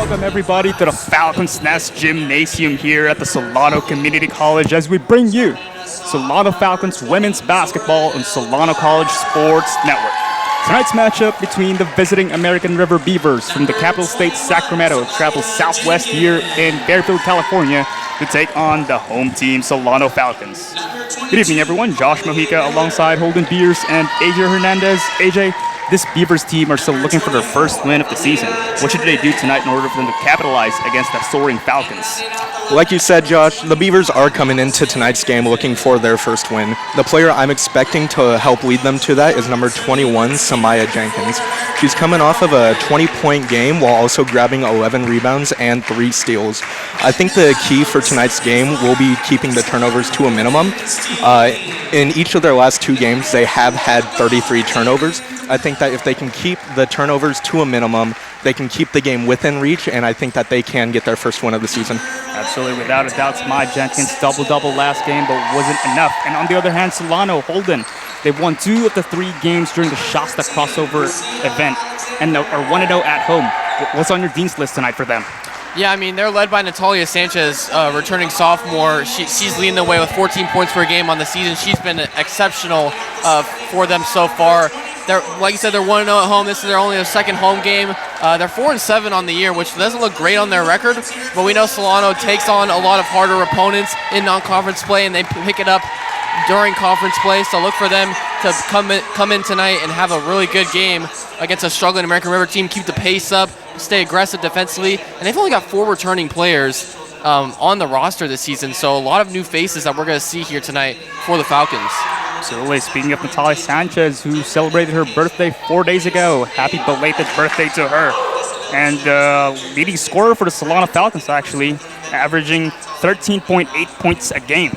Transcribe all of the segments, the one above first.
Welcome everybody to the Falcons Nest Gymnasium here at the Solano Community College as we bring you Solano Falcons women's basketball on Solano College Sports Network. Tonight's matchup between the visiting American River Beavers from the capital state Sacramento travels southwest here in Fairfield, California to take on the home team Solano Falcons. Good evening everyone, Josh Mojica alongside Holden Beers and Ajay Fernandez. AJ, this Beavers team are still looking for their first win of the season. What should they do tonight in order for them to capitalize against the soaring Falcons? Like you said, Josh, the Beavers are coming into tonight's game looking for their first win. The player I'm expecting to help lead them to that is number 21, Samaya Jenkins. She's coming off of a 20-point game while also grabbing 11 rebounds and 3 steals. I think the key for tonight's game will be keeping the turnovers to a minimum. In each of their last 2 games, they have had 33 turnovers. I think that if they can keep the turnovers to a minimum, they can keep the game within reach, and I think that they can get their first win of the season. Absolutely, without a doubt, Samaya Jenkins double-double last game, but wasn't enough. And on the other hand, Solano, Holden, they've won 2 of the 3 games during the Shasta crossover event and are 1-0 at home. What's on your Dean's list tonight for them? Yeah, I mean, they're led by Natalia Sanchez, returning sophomore. She's leading the way with 14 points per game on the season. She's been exceptional for them so far. Like you said, they're 1-0 at home. This is their only second home game. They're 4-7 on the year, which doesn't look great on their record, but we know Solano takes on a lot of harder opponents in non-conference play, and they pick it up during conference play, so look for them to come in tonight and have a really good game against a struggling American River team, keep the pace up, stay aggressive defensively, and they've only got 4 returning players on the roster this season, so a lot of new faces that we're going to see here tonight for the Falcons. Absolutely. Speaking of Natalia Sanchez, who celebrated her birthday 4 days ago, happy belated birthday to her. And leading scorer for the Solano Falcons, actually, averaging 13.8 points a game.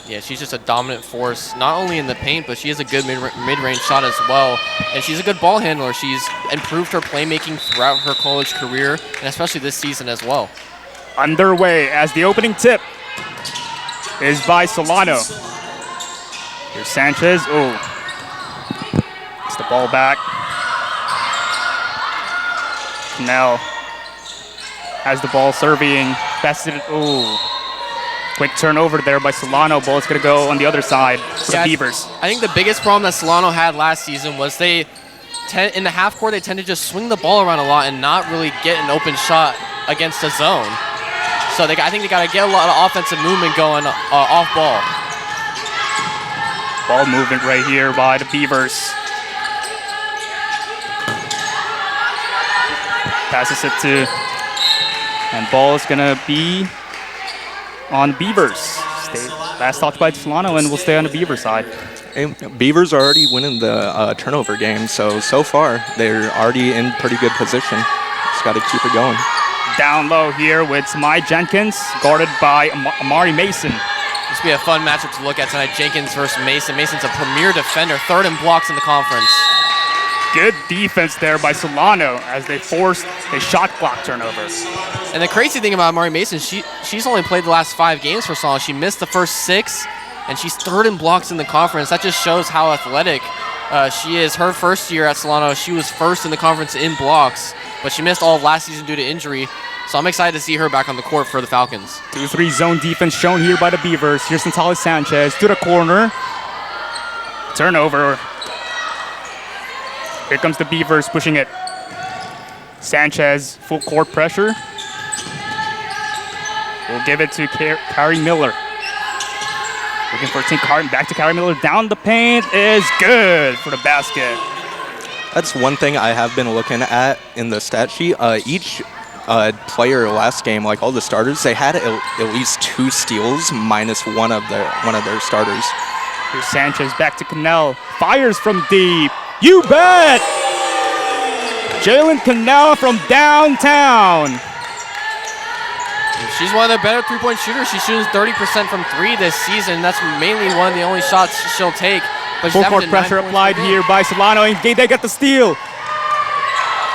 Yeah, she's just a dominant force, not only in the paint, but she has a good mid-range shot as well. And she's a good ball handler. She's improved her playmaking throughout her college career, and especially this season as well. Underway as the opening tip is by Solano. Here's Sanchez. Oh, gets the ball back. Now has the ball serving. Bested it. Oh. Quick turnover there by Solano. Ball's going to go on the other side for the Beavers. I think the biggest problem that Solano had last season was in the half court, they tend to just swing the ball around a lot and not really get an open shot against a zone. So I think they got to get a lot of offensive movement going off ball. Ball movement right here by the Beavers. Passes it to, and ball is going to be on Beavers. Last touch by Solano, and we'll stay on the Beaver side. And Beavers are already winning the turnover game, so far they're already in pretty good position. Just got to keep it going. Down low here with Samaya Jenkins, guarded by Amari Mason. This will be a fun matchup to look at tonight, Jenkins versus Mason. Mason's a premier defender, 3rd in blocks in the conference. Good defense there by Solano as they forced a shot clock turnover. And the crazy thing about Amari Mason, she's only played the last 5 games for Solano. She missed the first 6, and she's 3rd in blocks in the conference. That just shows how athletic she is. Her first year at Solano, she was 1st in the conference in blocks, but she missed all of last season due to injury. So I'm excited to see her back on the court for the Falcons. 2-3 zone defense shown here by the Beavers. Here's Natalia Sanchez to the corner. Turnover. Here comes the Beavers pushing it. Sanchez, full court pressure. We'll give it to Kari Miller. Looking for Tim Carton, back to Kari Miller. Down the paint is good for the basket. That's one thing I have been looking at in the stat sheet. Each player last game, like all the starters, they had at least 2 steals minus one of their starters. Here's Sanchez back to Cannell. Fires from deep. You bet! Jalen Cannell from downtown. She's one of the better 3-point shooters. She shoots 30% from 3 this season. That's mainly one of the only shots she'll take. But full court pressure applied here by Solano, and they get the steal.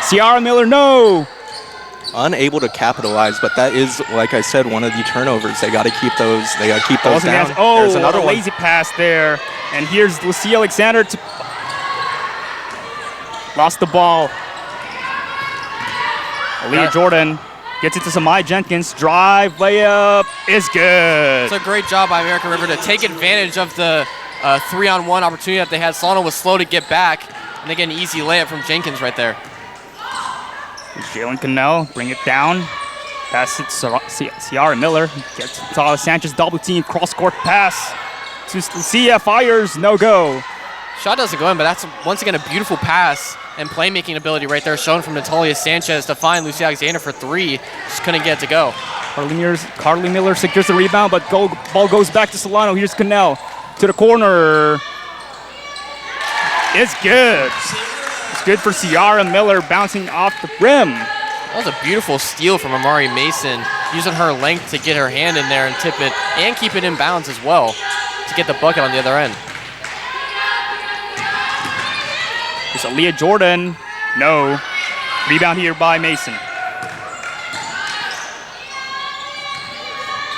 Ciara Miller, no. Unable to capitalize, but that is, like I said, one of the turnovers. They got to keep those. They got to keep those down. Oh, there's another lazy pass there, and here's Lucy Alexander. Lost the ball. Aaliyah Jordan gets it to Samaya Jenkins. Drive, layup is good. It's a great job by American River to take advantage of the 3-on-1 opportunity that they had. Solano was slow to get back, and they get an easy layup from Jenkins right there. Jalen Cannell, bring it down. Pass it to Ciara Miller. Gets Tyler Sanchez, double team, cross-court pass to Lucia, fires, no go. Shot doesn't go in, but that's once again a beautiful pass and playmaking ability right there shown from Natalia Sanchez to find Lucia Alexander for three. Just couldn't get it to go. Carly Miller secures the rebound, but ball goes back to Solano. Here's Cannell to the corner. It's good. It's good for Ciara Miller, bouncing off the rim. That was a beautiful steal from Amari Mason, using her length to get her hand in there and tip it and keep it in bounds as well to get the bucket on the other end. There's Aaliyah Jordan. No. Rebound here by Mason.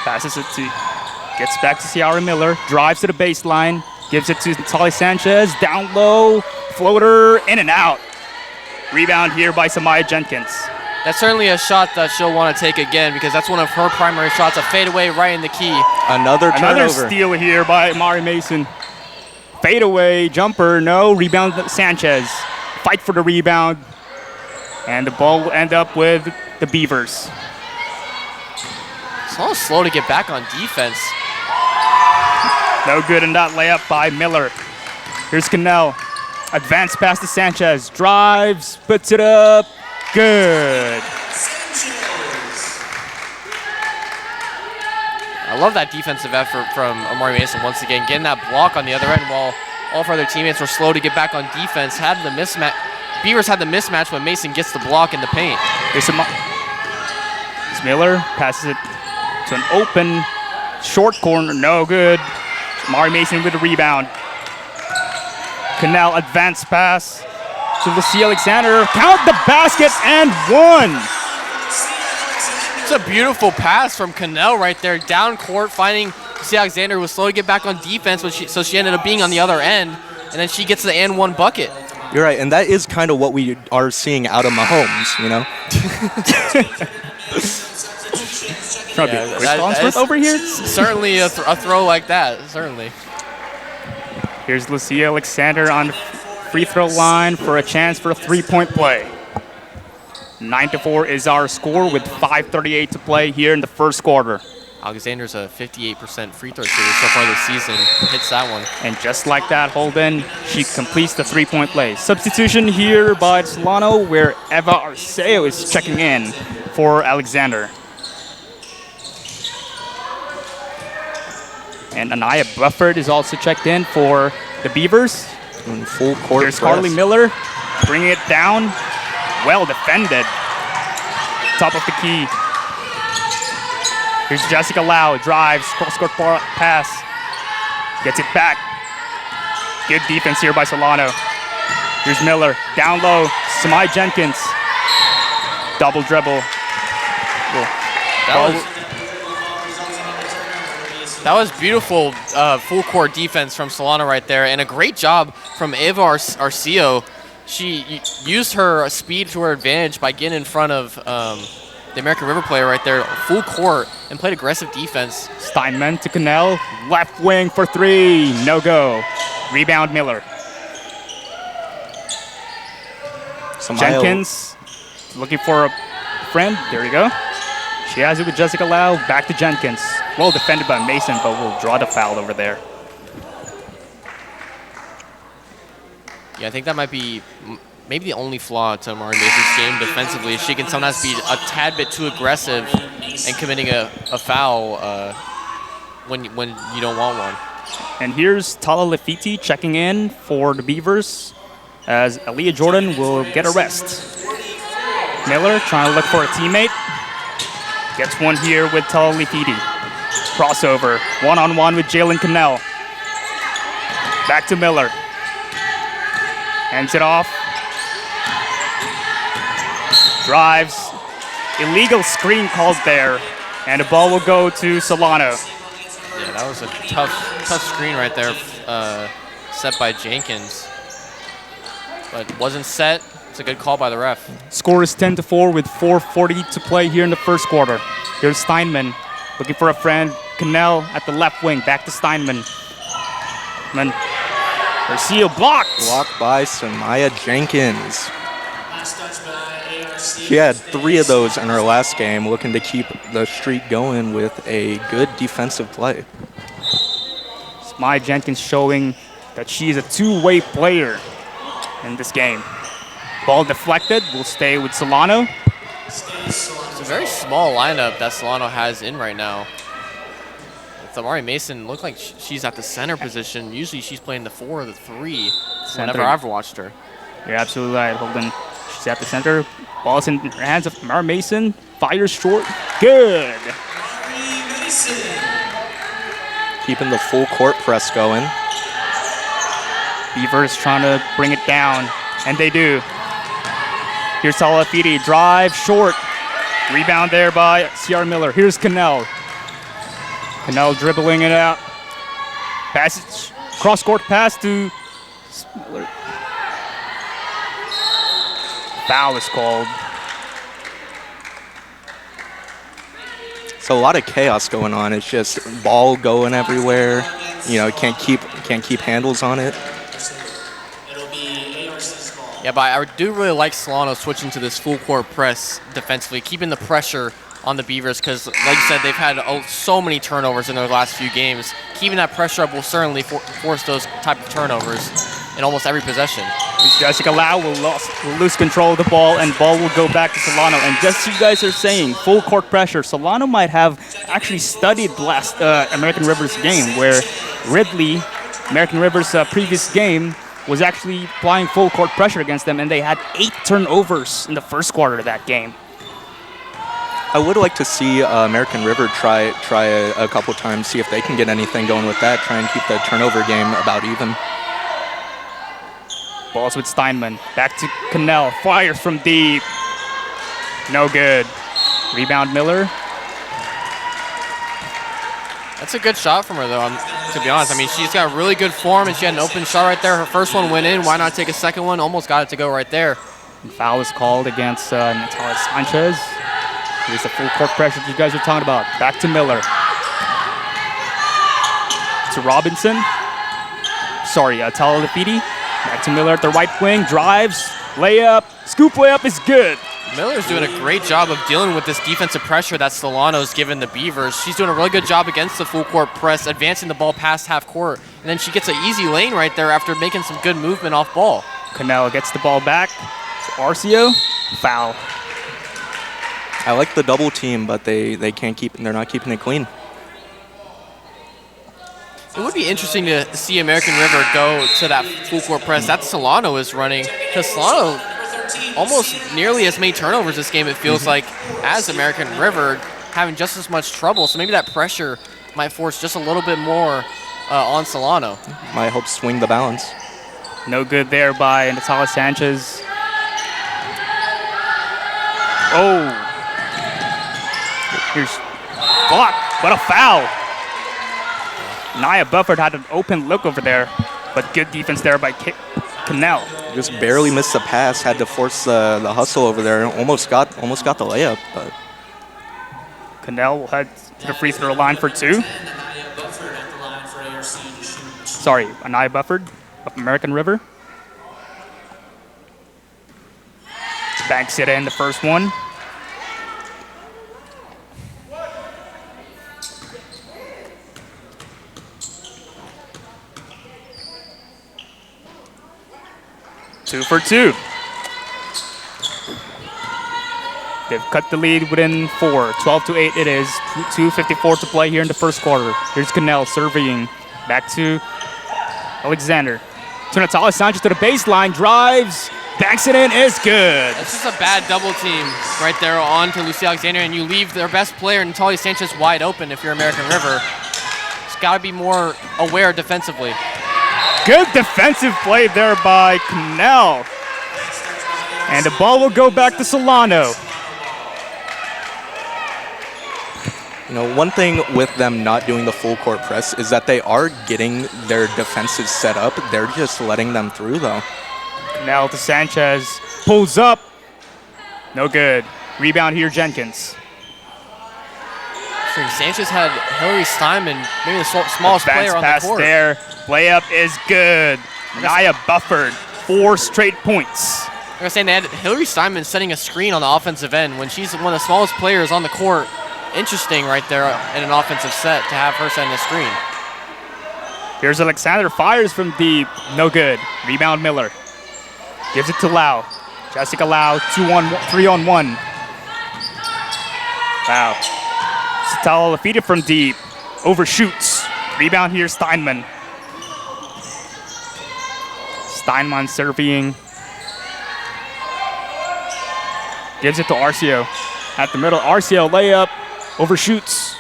Passes it to, gets back to Ciara Miller. Drives to the baseline. Gives it to Natalia Sanchez. Down low. Floater. In and out. Rebound here by Samaya Jenkins. That's certainly a shot that she'll want to take again because that's one of her primary shots. A fadeaway right in the key. Another turnover. Another steal here by Amari Mason. Fadeaway jumper, no. Rebound Sanchez. Fight for the rebound. And the ball will end up with the Beavers. It's all slow to get back on defense. No good in that layup by Miller. Here's Cannell. Advance pass to Sanchez. Drives, puts it up. Good. I love that defensive effort from Amari Mason once again, getting that block on the other end while all of our other teammates were slow to get back on defense. Had the mismatch. Beavers had the mismatch when Mason gets the block in the paint. Here's Miller passes it to an open short corner. No good. Amari Mason with the rebound. Cannell advance pass to Lucia Alexander. Count the basket and one. It's a beautiful pass from Cannell right there, down court, finding Lucia Alexander, who was slow to get back on defense, but so she ended up being on the other end, and then she gets the and one bucket. You're right, and that is kind of what we are seeing out of Mahomes, you know? Probably a quick over here. Certainly a throw like that, certainly. Here's Lucia Alexander on the free throw line for a chance for a three-point play. 9-4 is our score with 5:38 to play here in the first quarter. Alexander's a 58% free throw shooter so far this season. Hits that one. And just like that, Holden, she completes the three-point play. Substitution here by Solano, where Eva Arceo is checking in for Alexander. And Anaya Bufford is also checked in for the Beavers. In full court There's press. Carly Miller bringing it down. Well defended. Top of the key. Here's Jessica Lau. Drives. Cross-court pass. Gets it back. Good defense here by Solano. Here's Miller. Down low. Samaya Jenkins. Double dribble. That was beautiful full court defense from Solano right there, and a great job from Eva Arceo. She used her speed to her advantage by getting in front of the American River player right there, full court, and played aggressive defense. Steinman to Cannell. Left wing for three. No go. Rebound Miller. Jenkins looking for a friend. There you go. She has it with Jessica Lau. Back to Jenkins. Well defended by Mason, but will draw the foul over there. Yeah, I think that might be maybe the only flaw to Amari Mason's game defensively. She can sometimes be a tad bit too aggressive and committing a foul when you don't want one. And here's Tala Lafiti checking in for the Beavers as Aaliyah Jordan will get a rest. Miller trying to look for a teammate. Gets one here with Tala Lafiti. Crossover. One-on-one with Jalen Cannell. Back to Miller. Hands it off. Drives. Illegal screen called there. And the ball will go to Solano. Yeah, that was a tough screen right there set by Jenkins. But wasn't set It's a good call by the ref. Score is 10-4 with 4:40 to play here in the first quarter. Here's Steinman looking for a friend. Cannell at the left wing. Back to Steinman. And Garcia blocked. Blocked by Samaya Jenkins. She had 3 of those in her last game, looking to keep the streak going with a good defensive play. Samaya Jenkins showing that she is a two-way player in this game. Ball deflected. Will stay with Solano. It's a very small lineup that Solano has in right now. Amari Mason looked like she's at the center position. Usually she's playing the 4 or the 3 whenever I've watched her. You're absolutely right, Holden. She's at the center. Ball's in her hands of Amari Mason. Fires short. Good. Keeping the full court press going. Beavers trying to bring it down, and they do. Here's Talafidi. Drive short. Rebound there by C.R. Miller. Here's Cannell. Cannell dribbling it out. Passage, cross-court pass to Miller. Foul is called. It's a lot of chaos going on. It's just ball going everywhere. You know, can't keep handles on it. Yeah, but I do really like Solano switching to this full court press defensively, keeping the pressure on the Beavers because, like you said, they've had so many turnovers in their last few games. Keeping that pressure up will certainly force those type of turnovers in almost every possession. Jessica Lau will lose control of the ball, and ball will go back to Solano. And just as you guys are saying, full court pressure. Solano might have actually studied last American River's game, where Ridley, American River's previous game, was actually applying full court pressure against them, and they had 8 turnovers in the first quarter of that game. I would like to see American River try a couple times, see if they can get anything going with that, try and keep the turnover game about even. Balls with Steinman. Back to Cannell. Fires from deep. No good. Rebound Miller. That's a good shot from her, though, to be honest. I mean, she's got really good form, and she had an open shot right there. Her first one went in. Why not take a second one? Almost got it to go right there. And foul is called against Natalia Sanchez. Here's the full court pressure that you guys are talking about. Back to Miller. To Robinson. Sorry, Talafidi. Back to Miller at the right wing. Drives. Layup. Scoop layup is good. Miller's doing a great job of dealing with this defensive pressure that Solano's given the Beavers. She's doing a really good job against the full court press, advancing the ball past half court. And then she gets an easy lane right there after making some good movement off ball. Cannell gets the ball back to Arcio. Foul. I like the double team, but they're not keeping it clean. It would be interesting to see American River go to that full court press that Solano is running, because Solano almost nearly as many turnovers this game, it feels like, as American River, having just as much trouble. So maybe that pressure might force just a little bit more on Solano. Might help swing the balance. No good there by Natalia Sanchez. Oh. Here's block. What a foul. Nia Bufford had an open look over there, but good defense there by Cannell. Just barely missed the pass, had to force the hustle over there. Almost got the layup, but Cannell will head to the free throw line for 2. Sorry, Anaya Bufford of American River. Banks it in the first one. Two for 2. They've cut the lead within 4. 12-8 it is. 2:54 to play here in the first quarter. Here's Cannell serving. Back to Alexander. To Natalia Sanchez to the baseline. Drives. Banks it in. Is good. That's just a bad double team right there on to Lucy Alexander, and you leave their best player, Natalia Sanchez, wide open if you're American River. Just got to be more aware defensively. Good defensive play there by Cannell. And the ball will go back to Solano. you know, one thing with them not doing the full court press is that they are getting their defenses set up. They're just letting them through, though. Now to Sanchez. pulls up. No good. Rebound here, Jenkins. Sanchez had Hillary Steinman, maybe the smallest player on the pass court. There. Layup is good. Naya Bufford, 4 straight points. Like I was saying, they had Hillary Steinman setting a screen on the offensive end when she's one of the smallest players on the court. Interesting right there in an offensive set to have her setting a screen. Here's Alexander, fires from deep. No good. Rebound Miller. Gives it to Lau. Jessica Lau, 3-on-1. Wow. Satala Lafita from deep. Overshoots. Rebound here, Steinman. Steinman serving. Gives it to Arcio. At the middle, Arcio layup. Overshoots.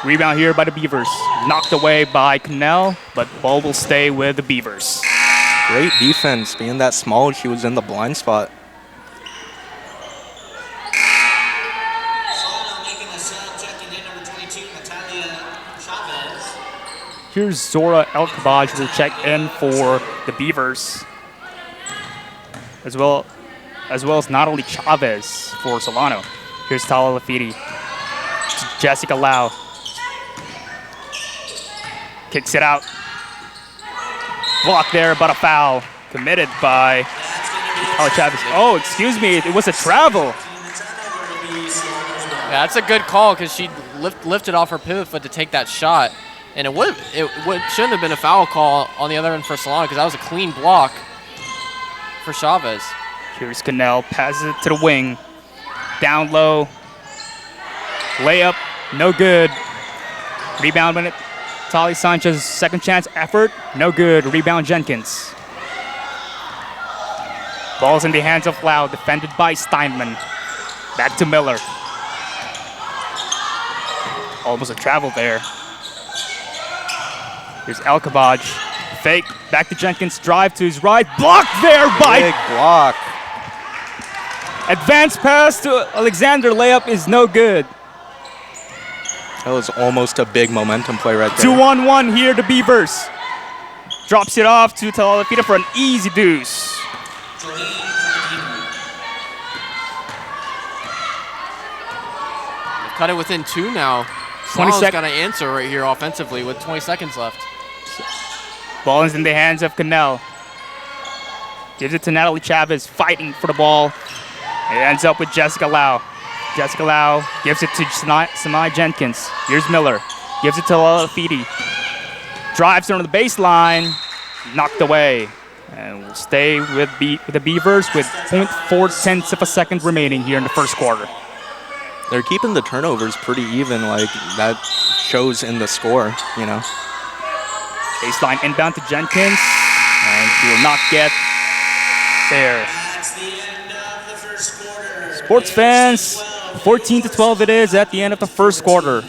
Rebound here by the Beavers. Knocked away by Cannell, but ball will stay with the Beavers. Great defense. Being that small, she was in the blind spot. Here's Zora Elkabaj will check in for the Beavers, as well as Natalie Chavez for Solano. Here's Tala Lafiti. Jessica Lau. Kicks it out. Blocked there, but a foul committed by Natalie Chavez. Oh, excuse me, it was a travel. Yeah, that's a good call because she lifted off her pivot foot to take that shot. And it shouldn't have been a foul call on the other end for Solano because that was a clean block for Chavez. Here's Cannell, passes it to the wing. Down low. Layup, no good. Rebound when it. Tali Sanchez, second chance effort, no good. Rebound Jenkins. Ball's in the hands of Lau, defended by Steinman. Back to Miller. Almost a travel there. Here's Elkabaj. Fake, back to Jenkins, drive to his right. Blocked there by... Big block. Advanced pass to Alexander, layup is no good. That was almost a big momentum play right there. 2-on-1 here, the Beavers. Drops it off to Talalafita for an easy deuce. Cut it within 2 now. 20 Solano's seconds. got to answer right here offensively with 20 seconds left. Ball is in the hands of Cannell. Gives it to Natalie Chavez, fighting for the ball. It ends up with Jessica Lau. Jessica Lau gives it to Sanai Jenkins. Here's Miller. Gives it to Lalafiti. Drives under the baseline. Knocked away. And we'll stay with the Beavers with 0.4 of a second remaining here in the first quarter. They're keeping the turnovers pretty even, like that shows in the score, you know. Baseline inbound to Jenkins. And he will not get there. Sports fans, 14-12 it is at the end of the first quarter.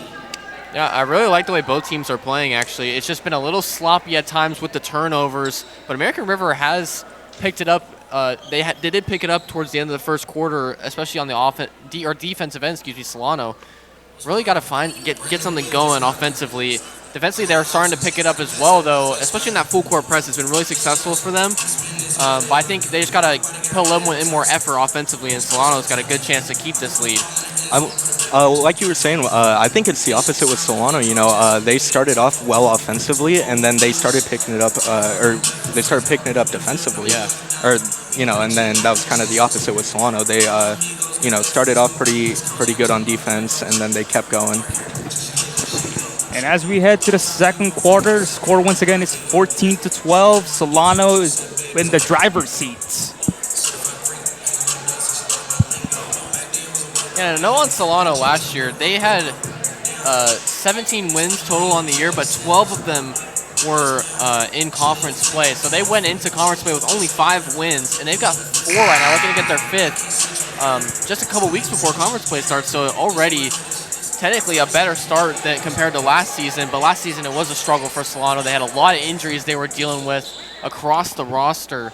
Yeah, I really like the way both teams are playing, actually. It's just been a little sloppy at times with the turnovers, but American River has picked it up. They did pick it up towards the end of the first quarter, especially on the defensive end, Solano. Really got to get something going offensively. Defensively, they're starting to pick it up as well, though, especially in that full court press. It's been really successful for them. But I think they just got to put a little more effort offensively, and Solano's got a good chance to keep this lead. Like you were saying, I think it's the opposite with Solano. You know, they started off well offensively, and then they started picking it up, defensively. Yeah. Or and then that was kind of the opposite with Solano. They, started off pretty good on defense, and then they kept going. And as we head to the second quarter, the score once again is 14-12. Solano is in the driver's seat. Yeah, I know on Solano last year, they had 17 wins total on the year, but 12 of them were in conference play. So they went into conference play with only 5 wins, and they've got 4 right now, looking to get their 5th just a couple weeks before conference play starts. So already technically a better start than compared to last season, but last season it was a struggle for Solano. They had a lot of injuries they were dealing with across the roster.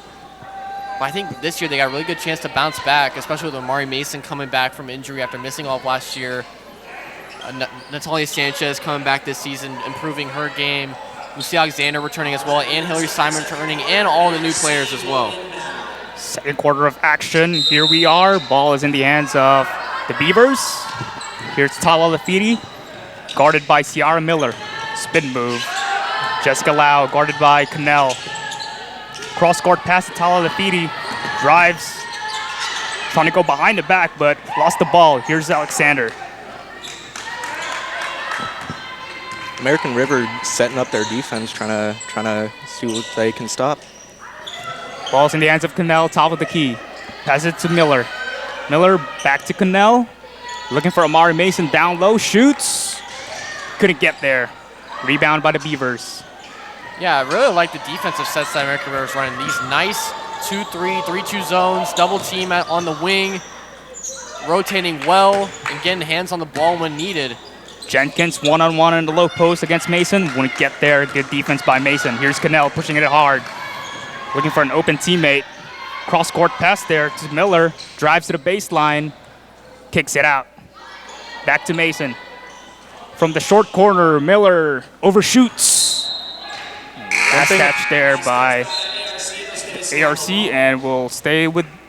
But I think this year they got a really good chance to bounce back, especially with Amari Mason coming back from injury after missing all of last year. Natalia Sanchez coming back this season, improving her game. Lucy Alexander returning as well, and Hillary Simon returning, and all the new players as well. Second quarter of action. Here we are. Ball is in the hands of the Beavers. Here's Tala Lafiti, guarded by Ciara Miller. Spin move. Jessica Lau, guarded by Cannell. Cross-court pass to Tala Lafiti. Drives. Trying to go behind the back, but lost the ball. Here's Alexander. American River setting up their defense, trying to see what they can stop. Ball's in the hands of Cannell, top of the key. Pass it to Miller. Miller back to Cannell. Looking for Amari Mason down low, shoots. Couldn't get there. Rebound by the Beavers. Yeah, I really like the defensive sets that American River is running. These nice 2-3, 3-2 zones, double team on the wing, rotating well, and getting hands on the ball when needed. Jenkins one-on-one in the low post against Mason. Wouldn't get there. Good defense by Mason. Here's Cannell pushing it hard. Looking for an open teammate. Cross-court pass there to Miller. Drives to the baseline. Kicks it out. Back to Mason. From the short corner, Miller overshoots. Last catch there by ARC, and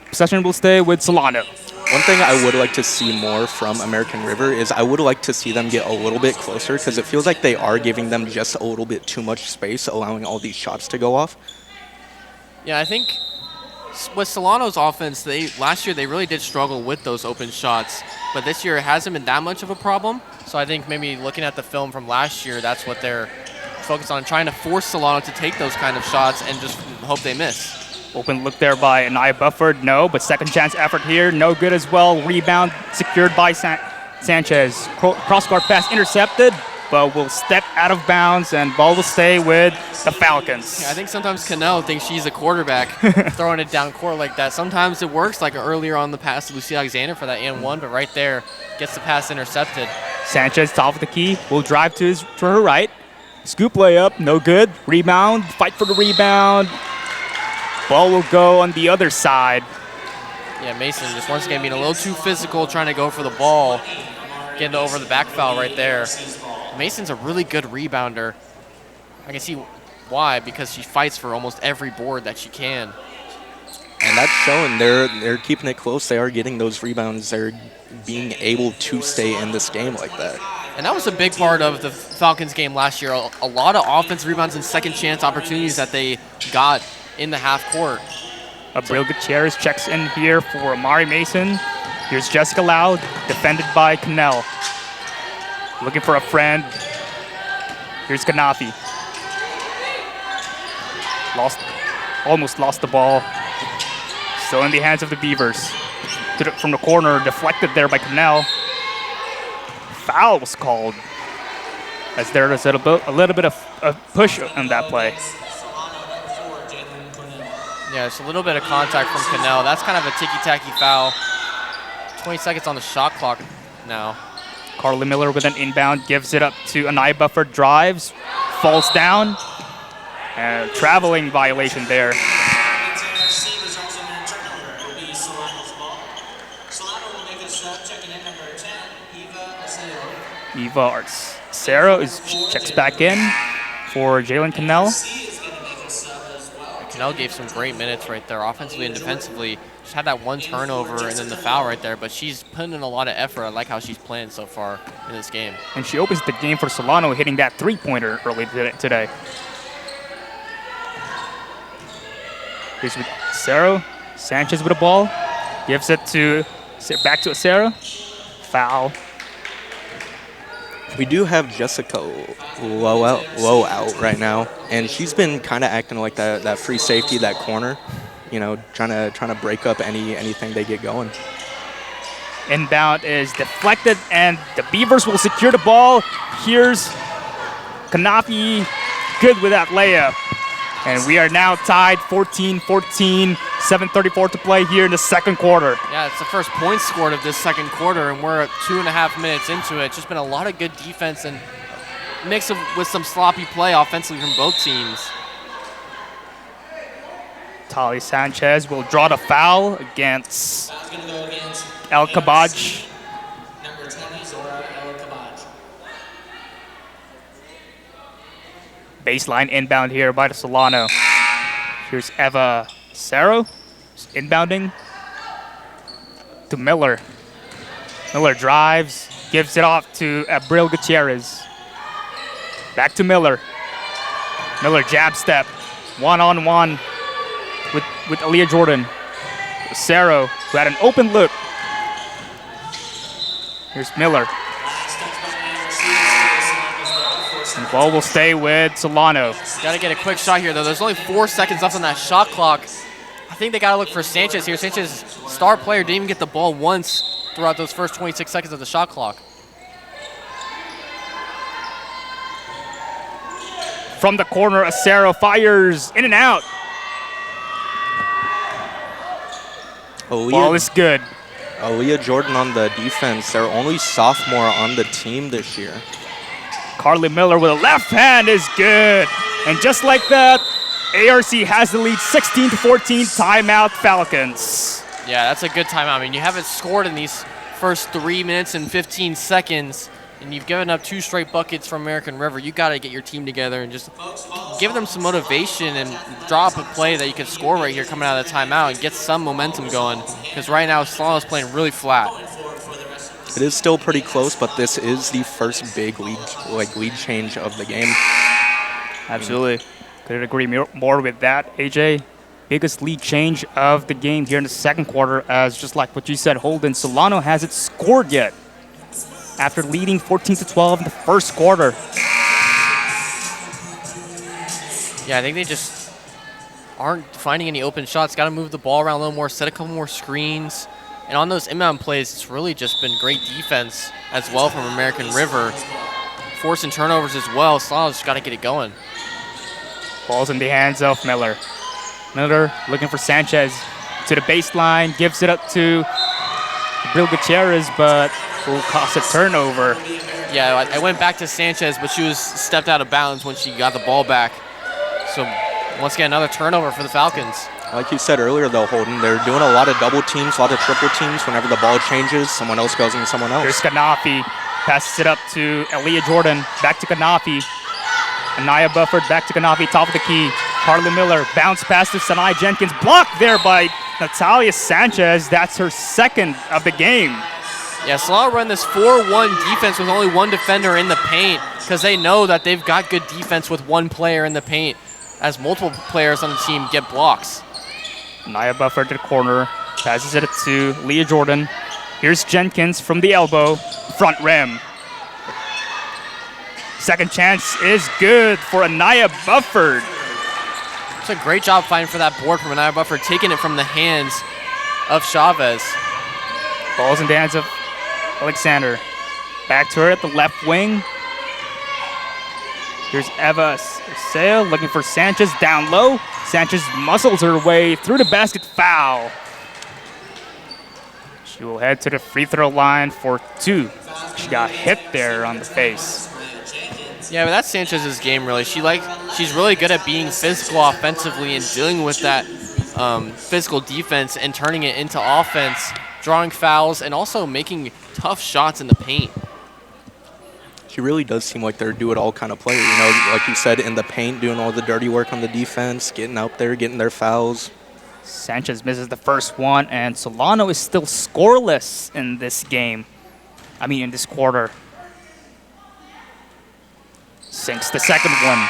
possession will stay with Solano. One thing I would like to see more from American River is I would like to see them get a little bit closer, because it feels like they are giving them just a little bit too much space, allowing all these shots to go off. Yeah, I think with Solano's offense, last year they really did struggle with those open shots, but this year it hasn't been that much of a problem. So I think maybe looking at the film from last year, that's what they're focused on, trying to force Solano to take those kind of shots and just hope they miss. Open look there by Anaya Bufford, no, but second chance effort here, no good as well. Rebound secured by Sanchez. Cross-court pass intercepted, but will step out of bounds, and ball will stay with the Falcons. Yeah, I think sometimes Cannell thinks she's a quarterback, throwing it down court like that. Sometimes it works, like earlier on the pass to Lucy Alexander for that and one, but right there gets the pass intercepted. Sanchez, top of the key, will drive to her right. Scoop layup, no good. Rebound, fight for the rebound. Ball will go on the other side. Yeah, Mason just once again being a little too physical, trying to go for the ball. Getting over the back foul right there. Mason's a really good rebounder. I can see why, because she fights for almost every board that she can. And that's showing. They're keeping it close. They are getting those rebounds. They're being able to stay in this game like that. And that was a big part of the Falcons game last year. A lot of offensive rebounds and second chance opportunities that they got in the half court. Abril Gutierrez checks in here for Amari Mason. Here's Jessica Lau, defended by Cannell. Looking for a friend. Here's Kanafi. Almost lost the ball. Still in the hands of the Beavers. From the corner, deflected there by Cannell. Foul was called, as there was a little bit of a push on that play. Yeah, it's a little bit of contact from Cannell. That's kind of a ticky-tacky foul. 20 seconds on the shot clock now. Carly Miller with an inbound, gives it up to Anaya Bufford, drives, falls down. And traveling violation there. Eva Arcero checks back in for Jalen Cannell. Cannell gave some great minutes right there, offensively and defensively. She's had that one turnover and then the foul right there, but she's putting in a lot of effort. I like how she's playing so far in this game. And she opens the game for Solano, hitting that three-pointer early today. Here's with Acero. Sanchez with the ball. Gives it back to Acero. Foul. We do have Jessica low out right now, and she's been kind of acting like that free safety, that corner, you know, trying to break up anything they get going. Inbound is deflected, and the Beavers will secure the ball. Here's Kanafi, good with that layup. And we are now tied 14-14, 7:34 to play here in the second quarter. Yeah, it's the first point scored of this second quarter, and we're at 2.5 minutes into it. It's just been a lot of good defense and mixed with some sloppy play offensively from both teams. Tali Sanchez will draw the foul against El Kabaj. Number 20, Zora El Kabaj. Baseline inbound here by the Solano. Here's Eva Acero. Inbounding to Miller. Miller drives, gives it off to Abril Gutierrez. Back to Miller. Miller jab step, one-on-one with Aaliyah Jordan. Cerro, who had an open look. Here's Miller. And the ball will stay with Solano. Got to get a quick shot here, though. There's only 4 seconds left on that shot clock. I think they got to look for Sanchez here. Sanchez, star player, didn't even get the ball once throughout those first 26 seconds of the shot clock. From the corner, Acero fires in and out. Ball is good. Aaliyah Jordan on the defense. They're only sophomore on the team this year. Carly Miller with a left hand is good. And just like that, ARC has the lead 16-14, timeout Falcons. Yeah, that's a good timeout. I mean, you haven't scored in these first 3 minutes and 15 seconds, and you've given up 2 straight buckets from American River. You got to get your team together and just give them some motivation and drop a play that you can score right here coming out of the timeout and get some momentum going. Because right now, Solano's playing really flat. It is still pretty close, but this is the first big lead change of the game. Absolutely. Couldn't agree more with that, AJ. Biggest lead change of the game here in the second quarter, as just like what you said, Holden, Solano hasn't scored yet after leading 14-12 in the first quarter. Yeah, I think they just aren't finding any open shots. Got to move the ball around a little more, set a couple more screens. And on those inbound plays, it's really just been great defense as well from American River. Forcing turnovers as well. Solano's just got to get it going. Ball's in the hands of Miller. Miller looking for Sanchez to the baseline, gives it up to Bill Gutierrez, but will cost a turnover. Yeah, I went back to Sanchez, but she was stepped out of bounds when she got the ball back. So once again, another turnover for the Falcons. Like you said earlier, though, Holden, they're doing a lot of double teams, a lot of triple teams. Whenever the ball changes, someone else goes into someone else. Here's Kanafi, passes it up to Aaliyah Jordan, back to Kanafi. Anaya Bufford, back to Kanafi, top of the key. Carly Miller, bounce pass to Sanai Jenkins, blocked there by Natalia Sanchez. That's her second of the game. Yeah, Solano run this 4-1 defense with only one defender in the paint because they know that they've got good defense with one player in the paint as multiple players on the team get blocks. Naya Bufford to the corner, passes it to Leah Jordan. Here's Jenkins from the elbow, front rim. Second chance is good for Anaya Bufford. It's a great job fighting for that board from Anaya Bufford, taking it from the hands of Chavez. Ball's in the hands of Alexander. Back to her at the left wing. Here's Eva Sale looking for Sanchez down low. Sanchez muscles her way through the basket, foul. She will head to the free throw line for 2. She got hit there on the face. Yeah, but that's Sanchez's game, really. She's really good at being physical offensively and dealing with that physical defense and turning it into offense, drawing fouls, and also making tough shots in the paint. She really does seem like they're do-it-all kind of player. You know, like you said, in the paint, doing all the dirty work on the defense, getting out there, getting their fouls. Sanchez misses the first one, and Solano is still scoreless in this game. In this quarter. Sinks the second one.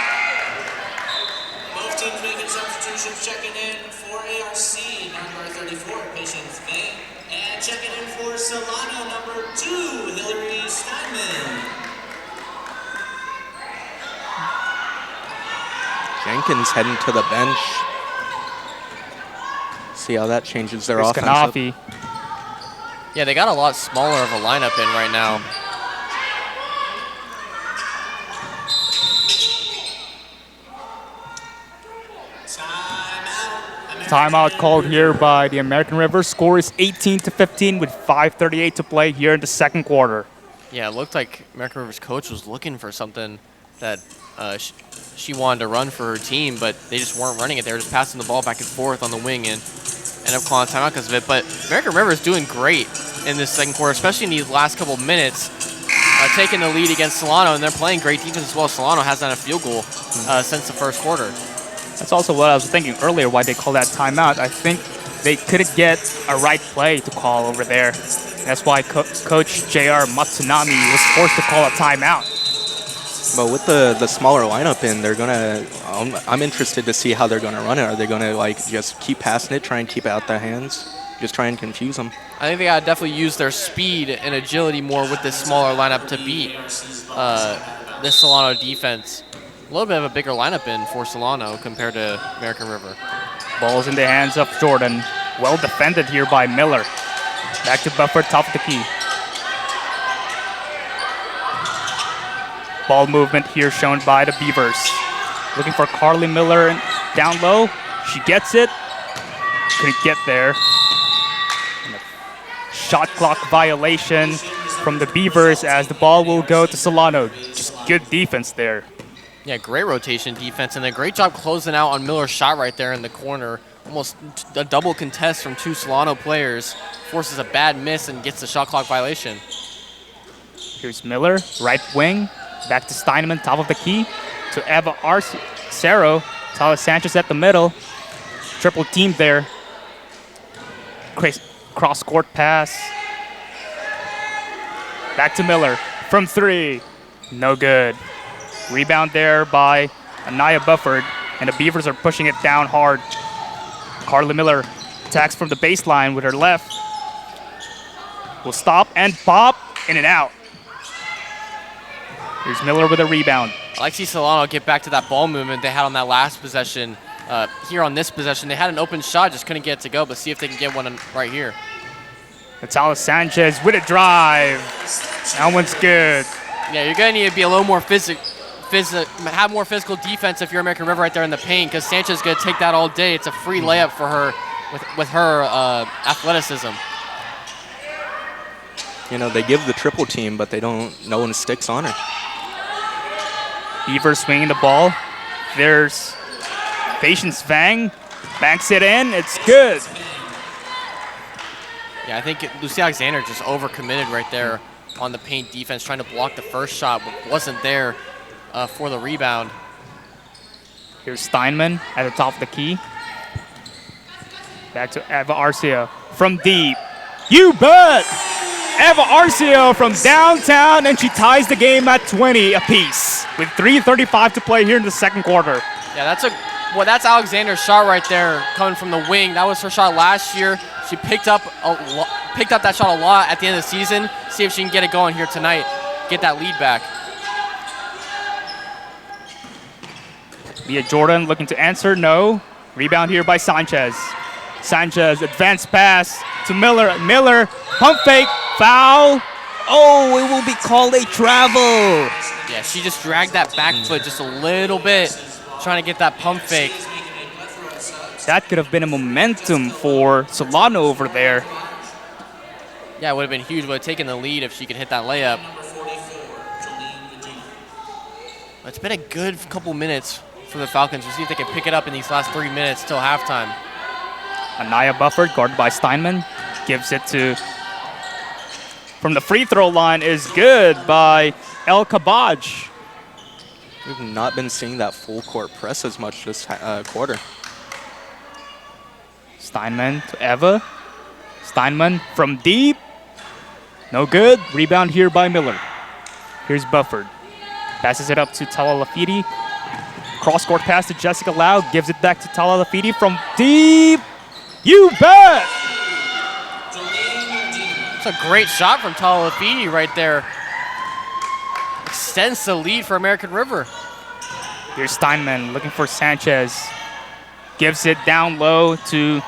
Both teams making substitutions, checking in for ARC, number 34, Patience May, and checking in for Solano, number 2, Hillary Steinman. Jenkins heading to the bench. See how that changes their Here's offense. Kanafi. Yeah, they got a lot smaller of a lineup in right now. Timeout called here by the American River. Score is 18-15 with 5:38 to play here in the second quarter. Yeah, it looked like American River's coach was looking for something that she wanted to run for her team, but they just weren't running it. They were just passing the ball back and forth on the wing and ended up calling timeout because of it. But American River is doing great in this second quarter, especially in these last couple of minutes, taking the lead against Solano, and they're playing great defense as well. Solano hasn't had a field goal since the first quarter. That's also what I was thinking earlier, why they call that timeout. I think they couldn't get a right play to call over there. That's why Coach J.R. Matsunami was forced to call a timeout. But with the smaller lineup in, they're gonna. I'm interested to see how they're gonna run it. Are they gonna like just keep passing it, try and keep it out their hands, just try and confuse them? I think they gotta definitely use their speed and agility more with this smaller lineup to beat this Solano defense. A little bit of a bigger lineup in for Solano compared to American River. Ball's in the hands of Jordan. Well defended here by Miller. Back to Buffer, top of the key. Ball movement here shown by the Beavers. Looking for Carly Miller down low. She gets it. Couldn't get there. And a shot clock violation from the Beavers as the ball will go to Solano. Just good defense there. Yeah, great rotation defense and a great job closing out on Miller's shot right there in the corner. Almost a double contest from 2 Solano players. Forces a bad miss and gets the shot clock violation. Here's Miller, right wing. Back to Steinman, top of the key. To Eva Arcero. Talia Sanchez at the middle. Triple team there. Cross-court pass. Back to Miller from 3. No good. Rebound there by Anaya Bufford. And the Beavers are pushing it down hard. Carly Miller attacks from the baseline with her left. Will stop and pop. In and out. Here's Miller with a rebound. I like to see Solano get back to that ball movement they had on that last possession. Here on this possession, they had an open shot, just couldn't get it to go, but see if they can get one right here. Natalia Sanchez with a drive. That one's good. Yeah, you're going to need to be a little more have more physical defense if you're American River right there in the paint, because Sanchez is going to take that all day. It's a free layup for her with her athleticism. You know, they give the triple team, but they don't. No one sticks on her. Beavers swinging the ball. There's Patience Vang. Banks it in. It's good. Yeah, I think Lucy Alexander just overcommitted right there on the paint defense, trying to block the first shot, but wasn't there for the rebound. Here's Steinman at the top of the key. Back to Eva Arceo from deep. You bet! Eva Arceo from downtown, and she ties the game at 20 apiece with 3:35 to play here in the second quarter. Yeah, that's Alexander's shot right there coming from the wing. That was her shot last year. She picked up that shot a lot at the end of the season. See if she can get it going here tonight, get that lead back. Leah Jordan looking to answer, no. Rebound here by Sanchez. Sanchez, advanced pass to Miller. Miller, pump fake, foul. Oh, it will be called a travel. Yeah, she just dragged that back foot just a little bit, trying to get that pump fake. That could have been a momentum for Solano over there. Yeah, it would have been huge. Would have taken the lead if she could hit that layup. It's been a good couple minutes for the Falcons. We'll see if they can pick it up in these last 3 minutes till halftime. Anaya Bufford, guarded by Steinman, gives it to, from the free throw line, is good by El Kabaj. We've not been seeing that full court press as much this quarter. Steinman to Eva. Steinman from deep. No good. Rebound here by Miller. Here's Bufford. Passes it up to Tala Lafiti. Cross-court pass to Jessica Lau. Gives it back to Tala Lafiti from deep. You bet! It's a great shot from Tala Lafiti right there. Extends the lead for American River. Here's Steinman looking for Sanchez. Gives it down low to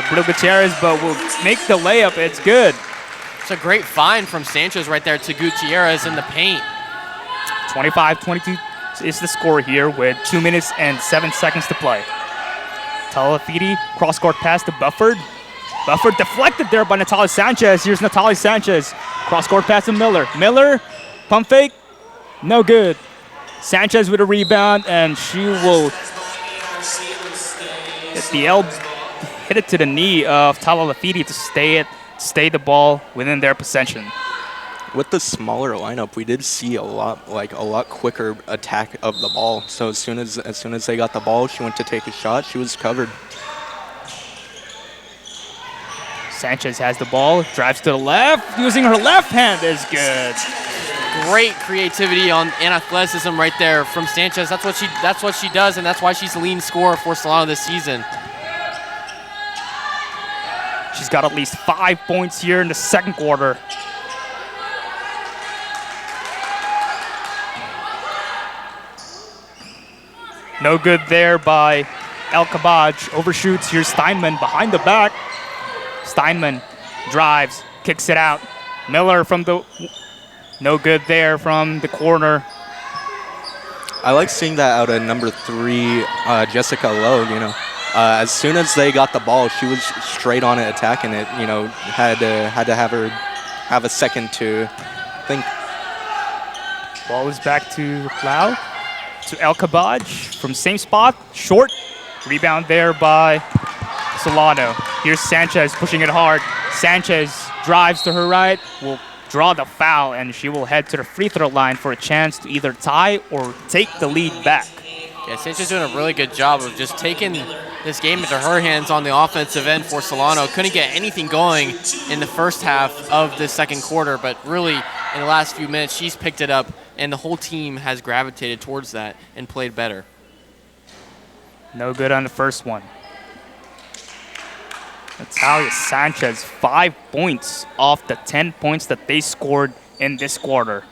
Blue Gutierrez, but will make the layup. It's good. It's a great find from Sanchez right there to Gutierrez in the paint. 25-22 is the score here with 2 minutes and 7 seconds to play. Talafiti, cross-court pass to Bufford. Bufford deflected there by Natalia Sanchez. Here's Natalia Sanchez. Cross-court pass to Miller. Miller, pump fake, no good. Sanchez with a rebound, and she will hit it to the knee of Tala Lafiti to stay the ball within their possession. With the smaller lineup, we did see a lot quicker attack of the ball. So as soon as they got the ball, she went to take a shot. She was covered. Sanchez has the ball, drives to the left, using her left hand is good. Great creativity and athleticism right there from Sanchez. That's what she does, and that's why she's the leading scorer for Solano this season. She's got at least 5 points here in the second quarter. No good there by El Kabaj. Overshoots. Here's Steinman behind the back. Steinman drives, kicks it out. Miller from the... No good there from the corner. I like seeing that out of number 3, Jessica Lowe, you know. As soon as they got the ball, she was straight on it, attacking it, you know, had to have her have a second to think. Ball is back to Lau, to El Kabaj from same spot, short. Rebound there by Solano. Here's Sanchez pushing it hard. Sanchez drives to her right, will draw the foul, and she will head to the free throw line for a chance to either tie or take the lead back. Yeah, Sanchez doing a really good job of just taking this game into her hands on the offensive end for Solano. Couldn't get anything going in the first half of the second quarter, but really in the last few minutes she's picked it up, and the whole team has gravitated towards that and played better. No good on the first one. Natalia Sanchez, 5 points off the 10 points that they scored in this quarter.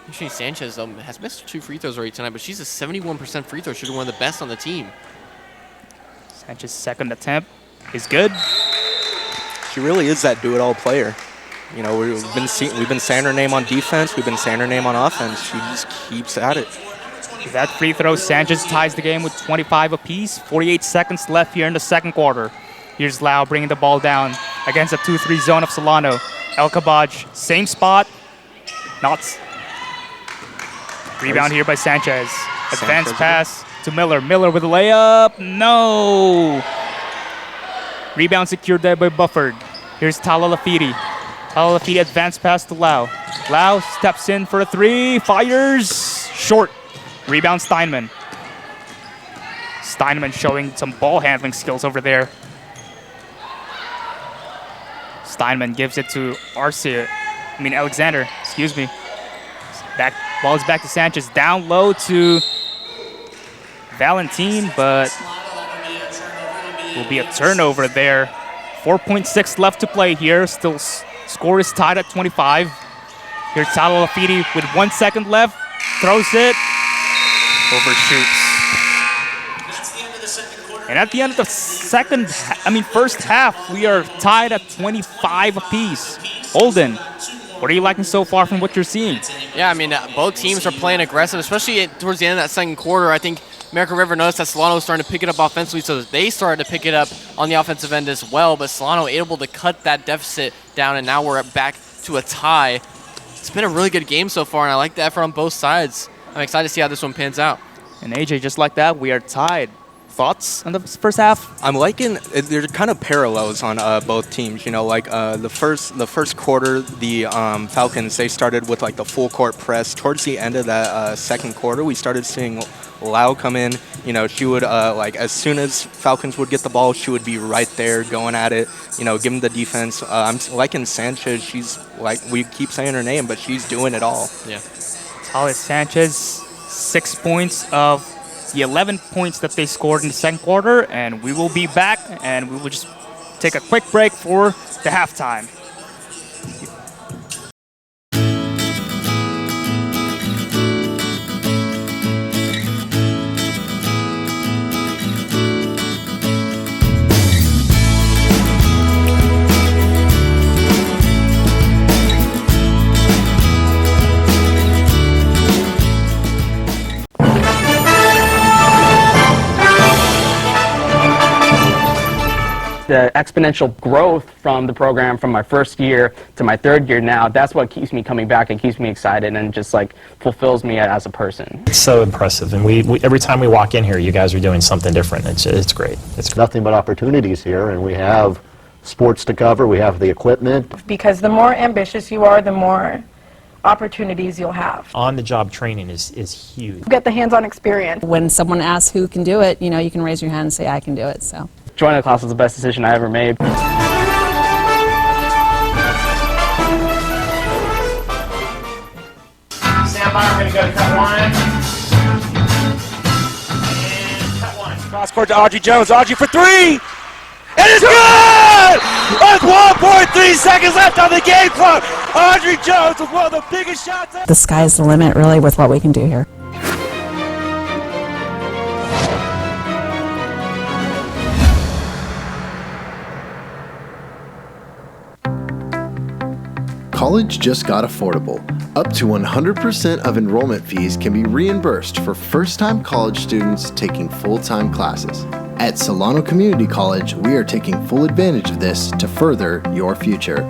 Actually, Sanchez has missed 2 free throws already tonight, but she's a 71% free throw shooter, one of the best on the team. Sanchez's second attempt is good. She really is that do-it-all player. You know, we've been saying her name on defense, we've been saying her name on offense. She just keeps at it. With that free throw, Sanchez ties the game with 25 apiece. 48 seconds left here in the second quarter. Here's Lau bringing the ball down against the 2-3 zone of Solano. El Kabaj, same spot. Rebound here by Sanchez. Advanced pass to Miller. Miller with a layup. No. Rebound secured there by Bufford. Here's Tala Lafiti. Tala Lafiti advanced pass to Lau. Lau steps in for a 3. Fires. Short. Rebound Steinman. Steinman showing some ball handling skills over there. Steinman gives it to Alexander, excuse me. Ball is back to Sanchez. Down low to Valentin, but will be a turnover there. 4.6 left to play here. Still score is tied at 25. Here's Tala Lafiti with 1 second left. Throws it. Overshoots. And at the end of the first half, we are tied at 25 apiece. Holden, what are you liking so far from what you're seeing? Yeah, I mean, both teams are playing aggressive, especially towards the end of that second quarter. I think American River noticed that Solano was starting to pick it up offensively, so they started to pick it up on the offensive end as well. But Solano able to cut that deficit down, and now we're back to a tie. It's been a really good game so far, and I like the effort on both sides. I'm excited to see how this one pans out. And AJ, just like that, we are tied. Thoughts on the first half? I'm liking. There's kind of parallels on both teams. You know, like the first quarter, the Falcons, they started with like the full court press. Towards the end of that second quarter, we started seeing Lau come in. You know, she would like as soon as Falcons would get the ball, she would be right there going at it. You know, giving the defense. I'm liking Sanchez. She's like, we keep saying her name, but she's doing it all. Yeah. Talia Sanchez, 6 points of the 11 points that they scored in the second quarter, and we will be back, and we will just take a quick break for the halftime. The exponential growth from the program from my first year to my third year now, that's what keeps me coming back and keeps me excited and just like fulfills me as a person. It's so impressive, and we every time we walk in here, you guys are doing something different. It's great. It's nothing but opportunities here, and we have sports to cover, we have the equipment. Because the more ambitious you are, the more opportunities you'll have. On-the-job training is huge. Get the hands-on experience. When someone asks who can do it, you know, you can raise your hand and say, I can do it. So. Joining the class was the best decision I ever made. We're going to go to cut one. And cut one. Cross court to Audrey Jones. Audrey for three. It is good! With 1.3 seconds left on the game clock. Audrey Jones with one of the biggest shots. The sky's the limit, really, with what we can do here. College just got affordable. Up to 100% of enrollment fees can be reimbursed for first-time college students taking full-time classes. At Solano Community College, we are taking full advantage of this to further your future.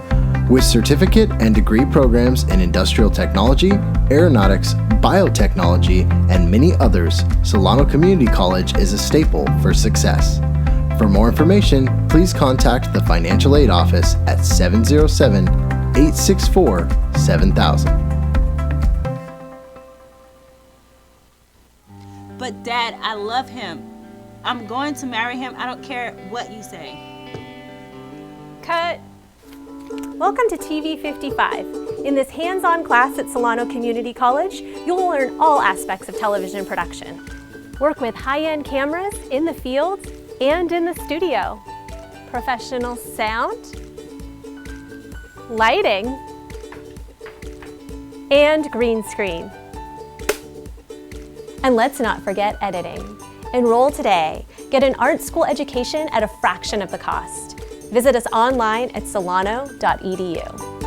With certificate and degree programs in industrial technology, aeronautics, biotechnology, and many others, Solano Community College is a staple for success. For more information, please contact the Financial Aid Office at 707-864-7000. But Dad, I love him. I'm going to marry him. I don't care what you say. Cut. Welcome to TV 55. In this hands-on class at Solano Community College, you'll learn all aspects of television production. Work with high-end cameras in the field and in the studio. Professional sound, lighting, and green screen. And let's not forget editing. Enroll today. Get an art school education at a fraction of the cost. Visit us online at solano.edu.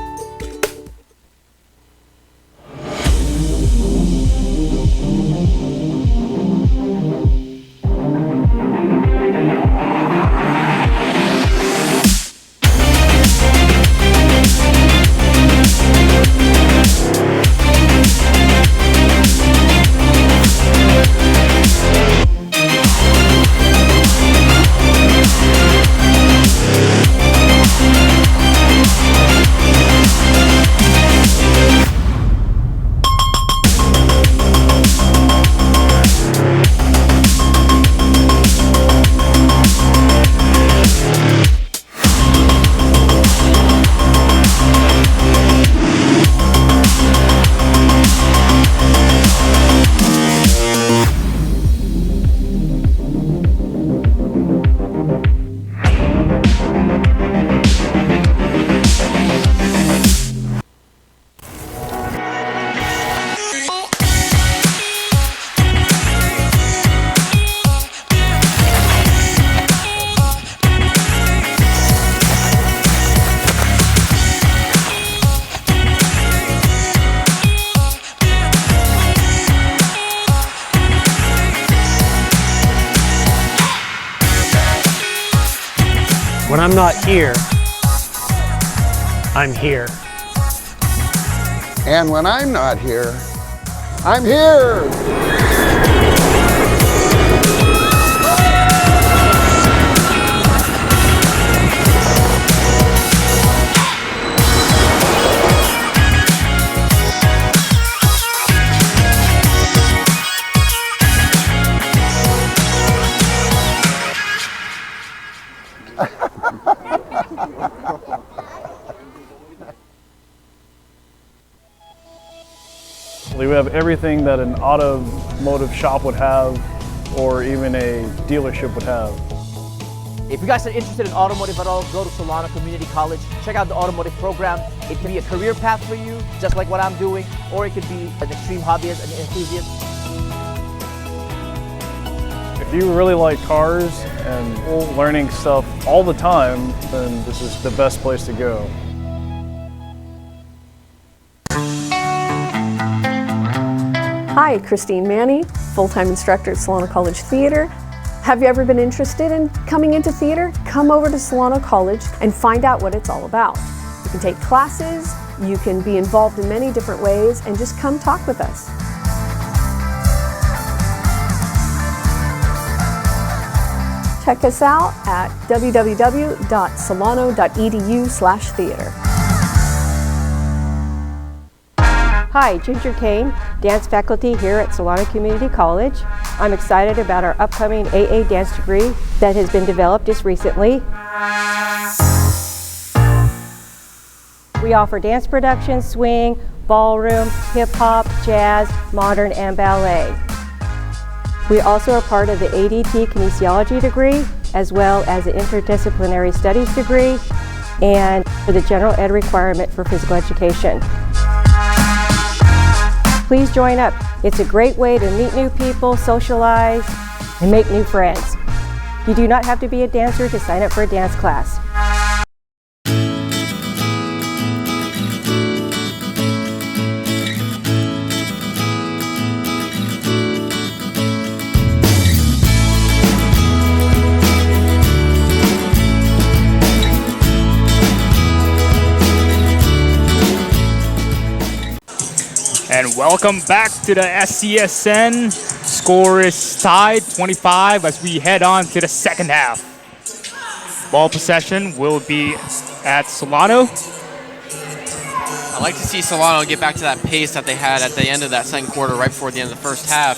When I'm not here, I'm here. And when I'm not here, I'm here. We have everything that an automotive shop would have, or even a dealership would have. If you guys are interested in automotive at all, go to Solano Community College. Check out the automotive program. It can be a career path for you, just like what I'm doing, or it could be an extreme hobbyist, an enthusiast. If you really like cars and learning stuff all the time, then this is the best place to go. Hi, Christine Manny, full-time instructor at Solano College Theater. Have you ever been interested in coming into theater? Come over to Solano College and find out what it's all about. You can take classes, you can be involved in many different ways, and just come talk with us. Check us out at www.solano.edu/theater. Hi, Ginger Kane, dance faculty here at Solano Community College. I'm excited about our upcoming AA dance degree that has been developed just recently. We offer dance production, swing, ballroom, hip-hop, jazz, modern, and ballet. We also are part of the ADT kinesiology degree, as well as the interdisciplinary studies degree, and for the general ed requirement for physical education. Please join up. It's a great way to meet new people, socialize, and make new friends. You do not have to be a dancer to sign up for a dance class. And welcome back to the SCSN. Score is tied 25 as we head on to the second half. Ball possession will be at Solano. I'd like to see Solano get back to that pace that they had at the end of that second quarter, right before the end of the first half.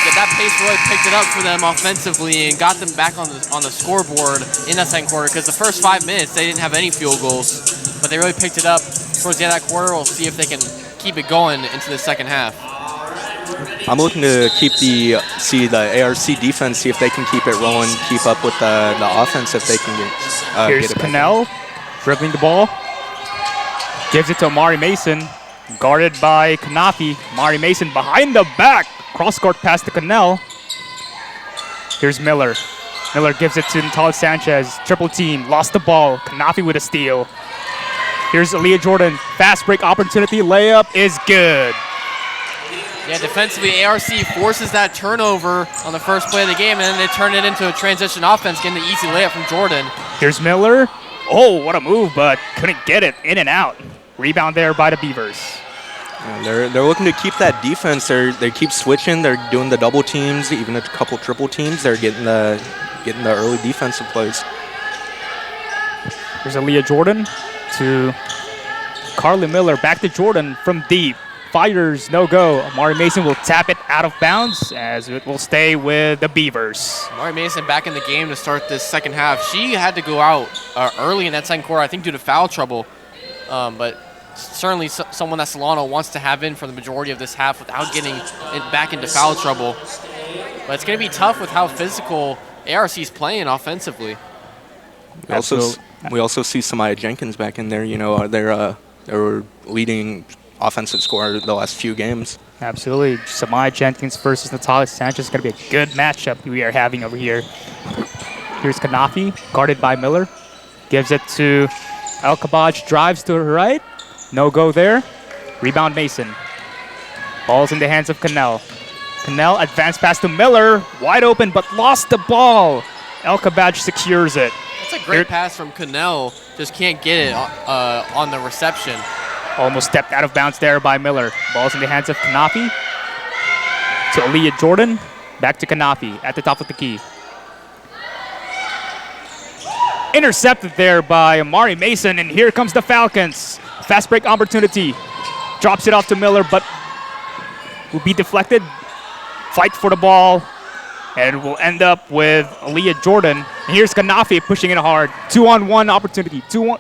Yeah, that pace really picked it up for them offensively and got them back on the scoreboard in that second quarter, because the first 5 minutes they didn't have any field goals, but they really picked it up towards the end of that quarter. We'll see if they can keep it going into the second half. I'm looking to see the ARC defense, see if they can keep it rolling, keep up with the offense if they can Here's get it back. Cannell dribbling the ball. Gives it to Amari Mason, guarded by Kanafi. Amari Mason behind the back. Cross-court pass to Cannell. Here's Miller. Miller gives it to Natalia Sanchez. Triple team, lost the ball. Kanafi with a steal. Here's Aaliyah Jordan. Fast break opportunity. Layup is good. Yeah, defensively, ARC forces that turnover on the first play of the game, and then they turn it into a transition offense, getting the easy layup from Jordan. Here's Miller. Oh, what a move, but couldn't get it in and out. Rebound there by the Beavers. And they're looking to keep that defense. They keep switching. They're doing the double teams, even a couple triple teams. They're getting the early defensive plays. Here's Aaliyah Jordan to Carly Miller. Back to Jordan from deep. Fires, no go. Amari Mason will tap it out of bounds as it will stay with the Beavers. Amari Mason back in the game to start this second half. She had to go out early in that second quarter, I think due to foul trouble. But certainly someone that Solano wants to have in for the majority of this half without getting it back into foul trouble. But it's going to be tough with how physical ARC is playing offensively. We also see Samaya Jenkins back in there. You know, they're leading offensive scorer the last few games. Absolutely. Samaya Jenkins versus Natalia Sanchez is going to be a good matchup we are having over here. Here's Kanafi, guarded by Miller. Gives it to El Kabaj, drives to her right. No go there. Rebound Mason. Ball's in the hands of Cannell. Cannell, advance pass to Miller. Wide open, but lost the ball. El Kabaj secures it. That's a great pass from Cannell. Just can't get it on the reception. Almost stepped out of bounds there by Miller. Ball's in the hands of Kanafi. To Aaliyah Jordan. Back to Kanafi at the top of the key. Intercepted there by Amari Mason, and here comes the Falcons. Fast break opportunity. Drops it off to Miller, but will be deflected. Fight for the ball, and it will end up with Aaliyah Jordan. And here's Kanafi pushing it hard. 2-on-1 opportunity. 2-1.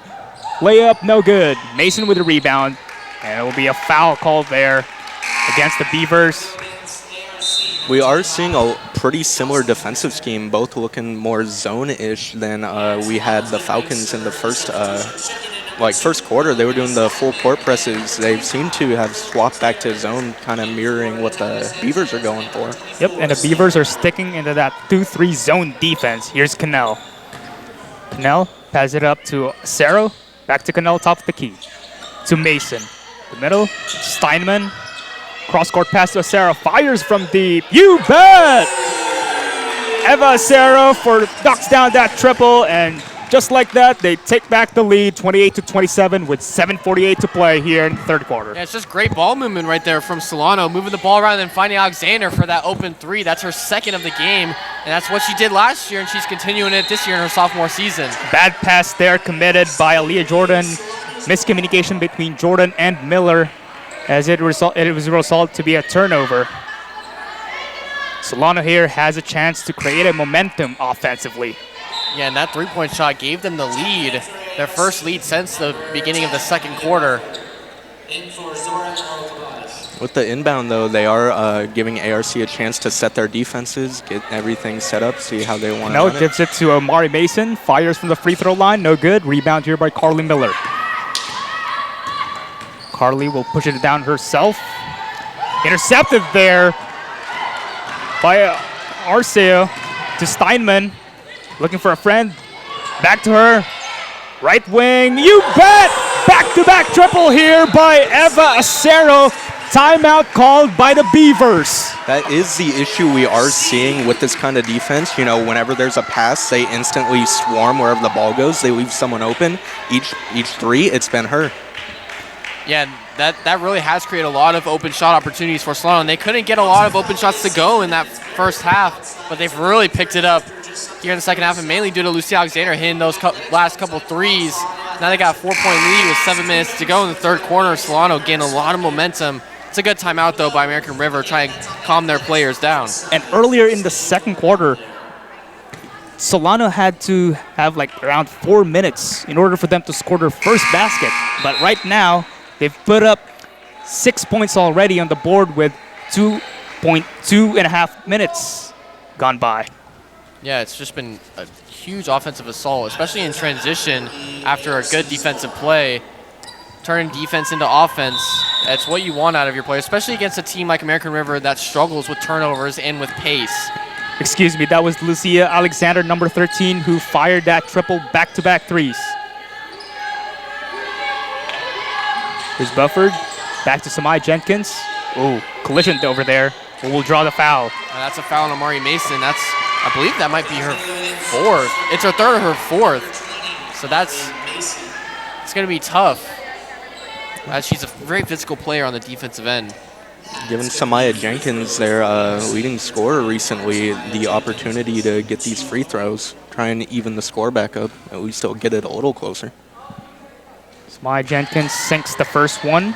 Layup, no good. Mason with a rebound, and it will be a foul called there against the Beavers. We are seeing a pretty similar defensive scheme, both looking more zone-ish than we had the Falcons in the first quarter. They were doing the full court presses. They seem to have swapped back to zone, kind of mirroring what the Beavers are going for. Yep, and the Beavers are sticking into that 2-3 zone defense. Here's Cannell. Cannell passes it up to Cerro. Back to Cannell, top of the key. To Mason. The middle, Steinman. Cross-court pass to Acero. Fires from deep. You bet! Eva Acero knocks down that triple, and just like that, they take back the lead, 28-27, with 7:48 to play here in the third quarter. Yeah, it's just great ball movement right there from Solano, moving the ball around and finding Alexander for that open three. That's her second of the game, and that's what she did last year, and she's continuing it this year in her sophomore season. Bad pass there committed by Aaliyah Jordan. Miscommunication between Jordan and Miller, as it was a result to be a turnover. Solano here has a chance to create a momentum offensively. Yeah, and that three-point shot gave them the lead their first lead since the beginning of the second quarter. With the inbound, though, they are giving ARC a chance to set their defenses, get everything set up, see how they want to No, gives it to Amari Mason. Fires from the free throw line. No good. Rebound here by Carly Miller. Carly will push it down herself. Intercepted there by Arceo to Steinman. Looking for a friend. Back to her. Right wing. You bet! Back-to-back triple here by Eva Acero. Timeout called by the Beavers. That is the issue we are seeing with this kind of defense. You know, whenever there's a pass, they instantly swarm wherever the ball goes. They leave someone open. Each three, it's been her. Yeah, that really has created a lot of open shot opportunities for Solano. And they couldn't get a lot of open shots to go in that first half, but they've really picked it up here in the second half, and mainly due to Lucia Alexander hitting those last couple threes. Now they got a 4-point lead with 7 minutes to go in the third quarter. Solano gained a lot of momentum. It's a good timeout, though, by American River, trying to calm their players down. And earlier in the second quarter, Solano had to have like around 4 minutes in order for them to score their first basket. But right now, they've put up 6 points already on the board with 2.5 minutes gone by. Yeah, it's just been a huge offensive assault, especially in transition after a good defensive play. Turning defense into offense, that's what you want out of your players, especially against a team like American River that struggles with turnovers and with pace. Excuse me, that was Lucia Alexander, number 13, who fired that triple back-to-back threes. Here's Bufford, back to Samai Jenkins. Oh, collision over there. Who will draw the foul? That's a foul on Amari Mason. I believe that might be her fourth. It's her third or her fourth. So it's going to be tough, as she's a very physical player on the defensive end. Given Samaya Jenkins, their leading scorer recently, the opportunity to get these free throws, try and even the score back up, at least they'll get it a little closer. Samaya Jenkins sinks the first one.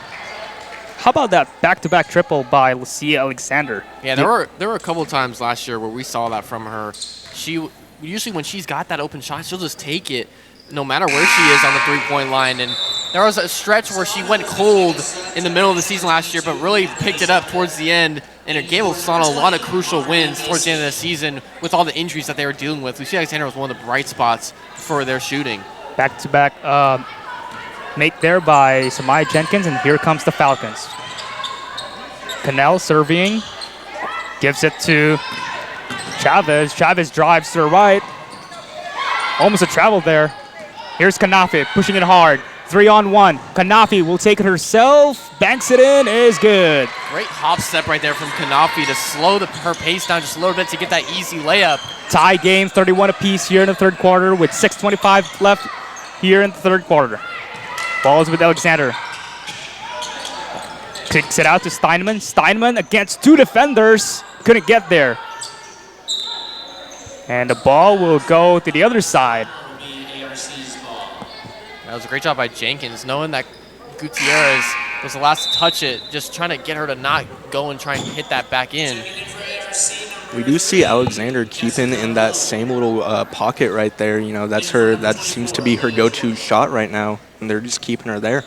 How about that back-to-back triple by Lucia Alexander? Yeah, there were a couple of times last year where we saw that from her. She usually, when she's got that open shot, she'll just take it no matter where she is on the three-point line. And there was a stretch where she went cold in the middle of the season last year, but really picked it up towards the end, and it gave Solano a lot of crucial wins towards the end of the season with all the injuries that they were dealing with. Lucia Alexander was one of the bright spots for their shooting. Back-to-back make there by Samaya Jenkins, and here comes the Falcons. Cannell serving, gives it to Chavez. Chavez drives to the right. Almost a travel there. Here's Kanafi pushing it hard. 3-on-1. Kanafi will take it herself. Banks it in. Is good. Great hop step right there from Kanafi to slow her pace down just a little bit to get that easy layup. Tie game, 31 apiece here in the third quarter with 6:25 left here in the third quarter. Ball is with Alexander. Kicks it out to Steinman. Steinman against two defenders. Couldn't get there. And the ball will go to the other side. That was a great job by Jenkins, knowing that Gutierrez was the last to touch it, just trying to get her to not go and try and hit that back in. We do see Alexander keeping in that same little pocket right there. You know, that's her. That seems to be her go-to shot right now, and they're just keeping her there.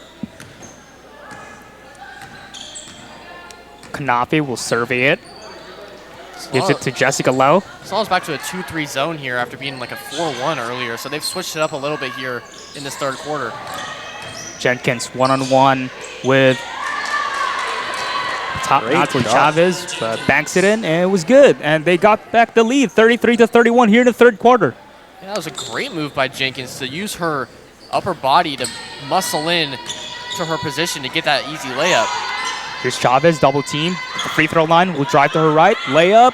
Kanafi will survey it. Gives it to Jessica Lowe. Solano's back to a 2-3 zone here after being like a 4-1 earlier, so they've switched it up a little bit here in this third quarter. Jenkins one-on-one with top notch from Chavez, but banks it in, and it was good. And they got back the lead, 33-31 here in the third quarter. Yeah, that was a great move by Jenkins to use her upper body to muscle in to her position to get that easy layup. Here's Chavez, double team. The free throw line will drive to her right. Layup,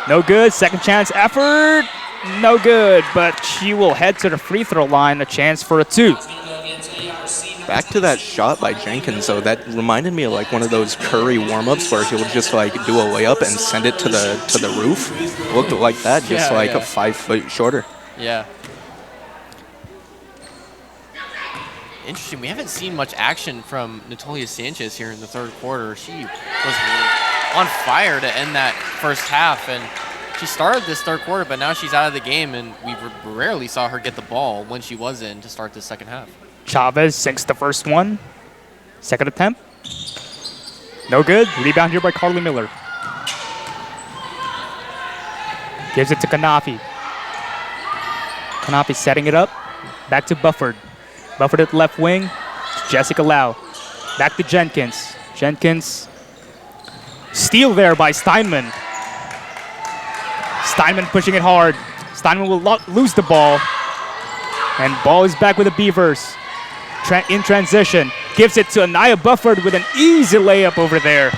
no good. Second chance effort, no good. But she will head to the free throw line, a chance for a two. Back to that shot by Jenkins, though, that reminded me of like one of those Curry warm-ups where he'll just like do a layup and send it to the roof. It looked like that, just a 5 foot shorter. Yeah. Interesting. We haven't seen much action from Natalia Sanchez here in the third quarter. She was on fire to end that first half, and She started this third quarter, but now she's out of the game, and we rarely saw her get the ball when she was in to start the second half. Chavez sinks the first one. Second attempt. No good. Rebound here by Carly Miller. Gives it to Kanafi. Kanafi setting it up. Back to Bufford. Bufford at left wing. Jessica Lau. Back to Jenkins. Jenkins. Steal there by Steinman. Steinman pushing it hard. Steinman will lose the ball. And ball is back with the Beavers. In transition. Gives it to Anaya Bufford with an easy layup over there.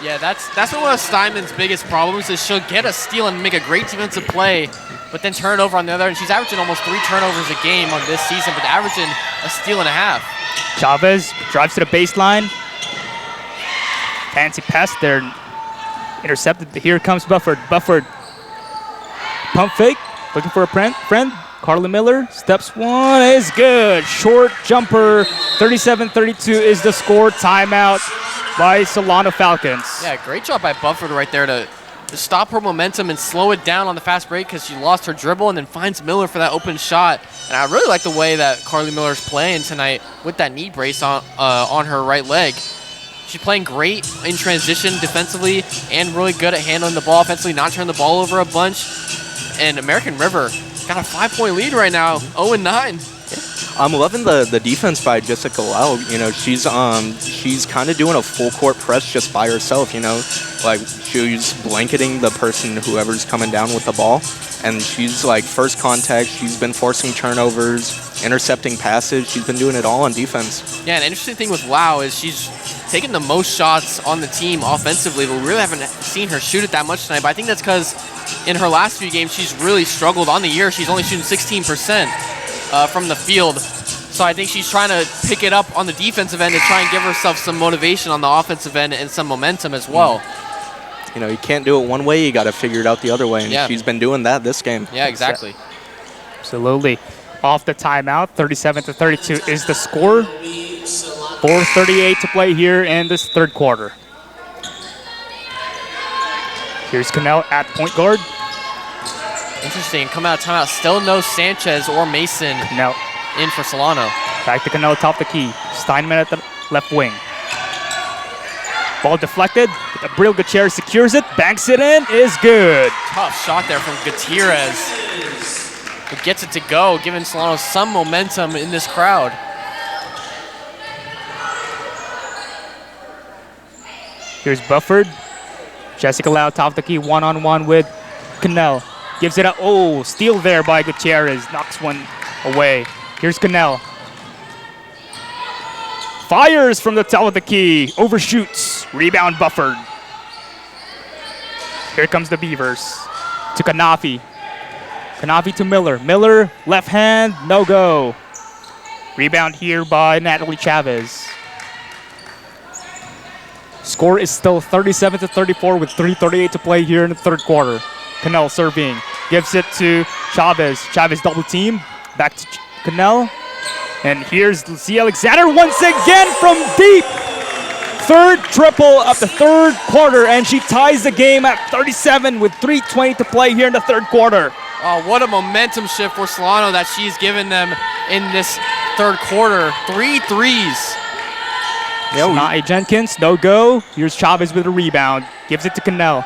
Yeah, that's one of Steinman's biggest problems is she'll get a steal and make a great defensive play, but then turn it over on the other. And she's averaging almost 3 turnovers a game on this season, but averaging a steal and a half. Chavez drives to the baseline. Fancy pass there. Intercepted. Here comes Bufford. Bufford. Pump fake. Looking for a friend. Carly Miller. Steps one is good. Short jumper. 37-32 is the score. Timeout by Solano Falcons. Yeah, great job by Bufford right there to stop her momentum and slow it down on the fast break because she lost her dribble and then finds Miller for that open shot. And I really like the way that Carly Miller's playing tonight with that knee brace on her right leg. She's playing great in transition defensively and really good at handling the ball offensively, not turning the ball over a bunch. And American River got a 5-point lead right now, 0-9. I'm loving the defense by Jessica Lau. You know, she's kind of doing a full court press just by herself. You know, like she's blanketing the person whoever's coming down with the ball, and she's like first contact. She's been forcing turnovers, intercepting passes. She's been doing it all on defense. Yeah, an interesting thing with Lau is she's taking the most shots on the team offensively, but we really haven't seen her shoot it that much tonight. But I think that's because in her last few games she's really struggled. On the year, she's only shooting 16%. From the field. So I think she's trying to pick it up on the defensive end to try and give herself some motivation on the offensive end and some momentum as well. You know, you can't do it one way, you got to figure it out the other way. And yeah. She's been doing that this game. Yeah, exactly. Absolutely. Off the timeout, 37-32 is the score. 4:38 to play here in this third quarter. Here's Cannell at point guard. Interesting. Come out of timeout. Still no Sanchez or Mason in for Solano. Back to Cannell, top the key. Steinman at the left wing. Ball deflected. Abril Gutierrez secures it. Banks it in. Is good. Tough shot there from Gutierrez. Who gets it to go, giving Solano some momentum in this crowd. Here's Bufford. Jessica Lau, top the key, one-on-one with Cannell. Gives it a, steal there by Gutierrez. Knocks one away. Here's Cannell. Fires from the top of the key. Overshoots. Rebound Bufford. Here comes the Beavers. To Kanafi. Kanafi to Miller. Miller, left hand, no go. Rebound here by Natalie Chavez. Score is still 37-34 with 3:38 to play here in the third quarter. Cannell serving, gives it to Chavez. Chavez double team, back to Cannell. And here's Lucia Alexander once again from deep. Third triple of the third quarter, and she ties the game at 37 with 3:20 to play here in the third quarter. Oh, what a momentum shift for Solano that she's given them in this third quarter. 3 threes. Yeah, Jenkins, no go. Here's Chavez with a rebound, gives it to Cannell.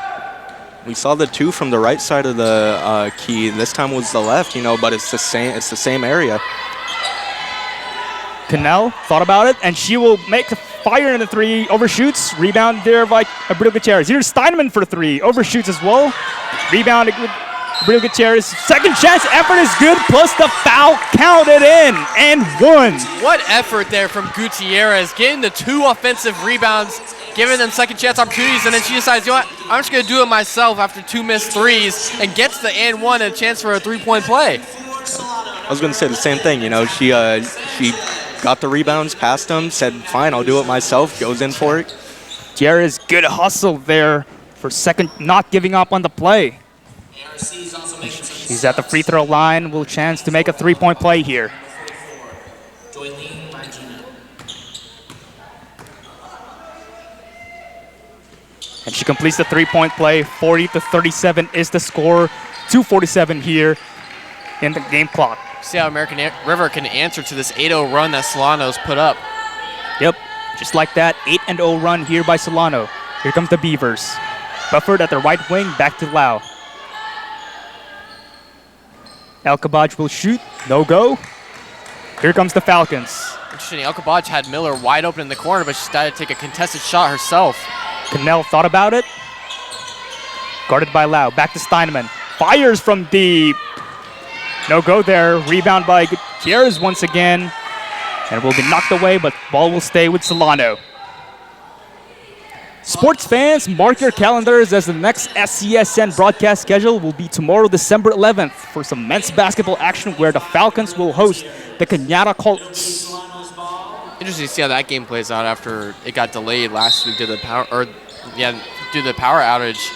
We saw the two from the right side of the key. This time was the left, you know, but it's the same area. Cannell thought about it, and she will make the fire in the three. Overshoots. Rebound there by Abril Gutierrez. Here's Steinman for three. Overshoots as well. Rebound with Abril Gutierrez. Second chance. Effort is good, plus the foul counted in and one. What effort there from Gutierrez, getting the 2 offensive rebounds, giving them second chance opportunities, and then she decides, you know what, I'm just going to do it myself after 2 missed threes, and gets the and one, a chance for a 3-point play. I was going to say the same thing, you know, she got the rebounds, passed them, said, fine, I'll do it myself, goes in for it. Gutierrez, good hustle there for second, not giving up on the play. She's at the free throw line, will chance to make a 3-point play here. And she completes the three-point play. 40-37 is the score. 2:47 here in the game clock. See how American River can answer to this 8-0 run that Solano's put up. Yep, just like that, 8-0 run here by Solano. Here comes the Beavers. Bufford at the right wing, back to Lau. El Kabaj will shoot, no go. Here comes the Falcons. Interesting, El Kabaj had Miller wide open in the corner, but she decided to take a contested shot herself. Cannell thought about it. Guarded by Lau, back to Steinman. Fires from deep. No go there, rebound by Gutierrez once again. And will be knocked away, but ball will stay with Solano. Sports fans, mark your calendars as the next SCSN broadcast schedule will be tomorrow, December 11th, for some men's basketball action where the Falcons will host the Cañada Colts. Interesting to see how that game plays out after it got delayed last week due to the power, due to the power outage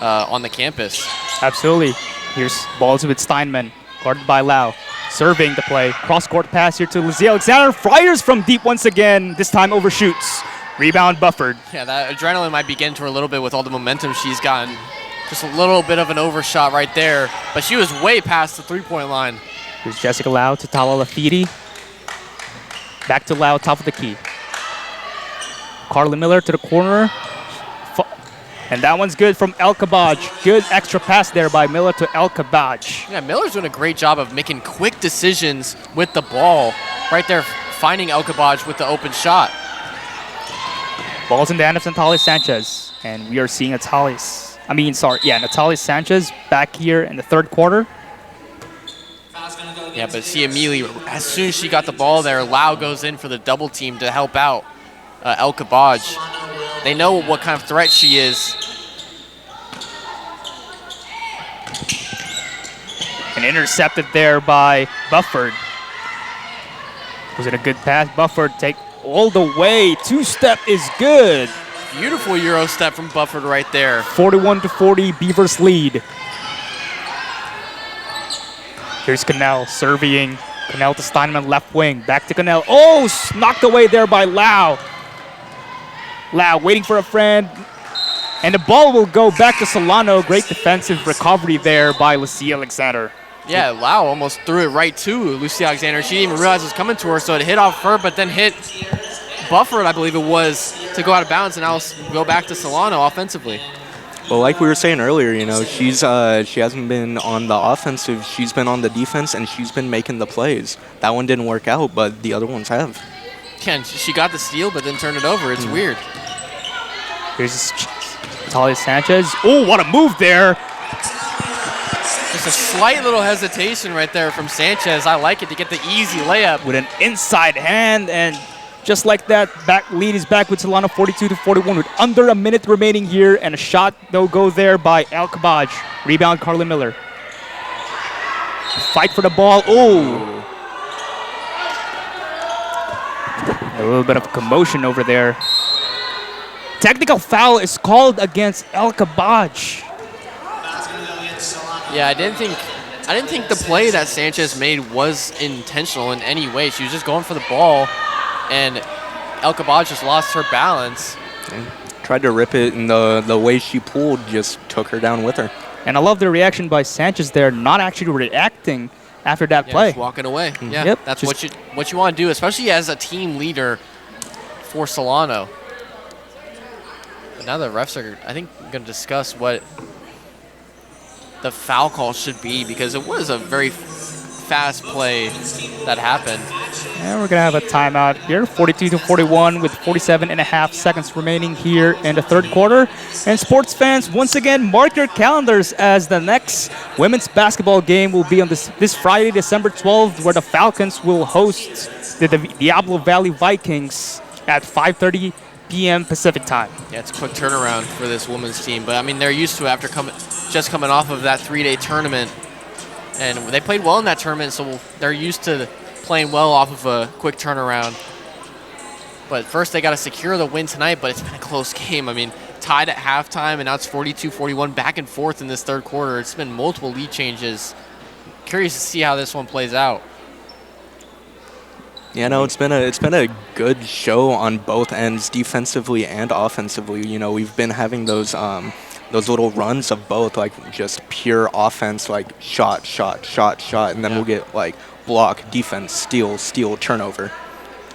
on the campus. Absolutely. Here's balls with Steinman, guarded by Lau. Serving the play. Cross-court pass here to Lizzie Alexander. Fires from deep once again. This time overshoots. Rebound Bufford. Yeah, that adrenaline might be getting to her a little bit with all the momentum she's gotten. Just a little bit of an overshot right there. But she was way past the three-point line. Here's Jessica Lau to Tala Lafiti. Back to Lau, top of the key. Carla Miller to the corner. And that one's good from El Kabaj. Good extra pass there by Miller to El Kabaj. Yeah, Miller's doing a great job of making quick decisions with the ball. Right there, finding El Kabaj with the open shot. Ball's in the hand of Natalia Sanchez. And we are seeing Natalia Sanchez back here in the third quarter. Yeah, but see immediately, as soon as she got the ball there, Lau goes in for the double team to help out El Kabaj. They know what kind of threat she is. And intercepted there by Bufford. Was it a good pass? Bufford take all the way. Two-step is good. Beautiful Euro step from Bufford right there. 41-40, Beavers lead. Here's Cannell serving. Cannell to Steinman, left wing. Back to Cannell. Oh, knocked away there by Lau. Lau waiting for a friend. And the ball will go back to Solano. Great defensive recovery there by Lucy Alexander. Yeah, Lau almost threw it right to Lucy Alexander. She didn't even realize it was coming to her, so it hit off her, but then hit Bufford, I believe it was, to go out of bounds and now go back to Solano offensively. Well, like we were saying earlier, you know, she hasn't been on the offensive. She's been on the defense, and she's been making the plays. That one didn't work out, but the other ones have. Yeah, and she got the steal, but then turned it over. It's weird. Here's Natalia Sanchez. Oh, what a move there. Just a slight little hesitation right there from Sanchez. I like it to get the easy layup. With an inside hand, and just like that, lead is back with Solano 42-41 with under a minute remaining here, and a shot no go there by El Kabaj. Rebound Carla Miller. Fight for the ball. Oh. A little bit of commotion over there. Technical foul is called against El Kabaj. Yeah, I didn't think the play that Sanchez made was intentional in any way. She was just going for the ball, and El Kabaj just lost her balance. Tried to rip it, and the way she pulled just took her down with her. And I love the reaction by Sanchez there, not actually reacting after that play. Just walking away. Yeah, Yep, that's what you want to do, especially as a team leader for Solano. But now the refs are, I think, going to discuss what the foul call should be, because it was a very fast play that happened. And we're going to have a timeout here, 42-41 with 47.5 seconds remaining here in the third quarter. And sports fans, once again, mark your calendars as the next women's basketball game will be on this Friday, December 12th, where the Falcons will host the Diablo Valley Vikings at 5:30 p.m. Pacific time. Yeah, it's a quick turnaround for this women's team, but I mean, they're used to it after just coming off of that 3-day tournament, and they played well in that tournament, so they're used to playing well off of a quick turnaround. But first, they got to secure the win tonight, but it's been a close game. I mean, tied at halftime, and now it's 42-41, back and forth in this third quarter. It's been multiple lead changes. Curious to see how this one plays out. Yeah, no, it's been a good show on both ends, defensively and offensively. You know, we've been having those little runs of both, like just pure offense, like shot, and then we'll get like block, defense, steal, turnover.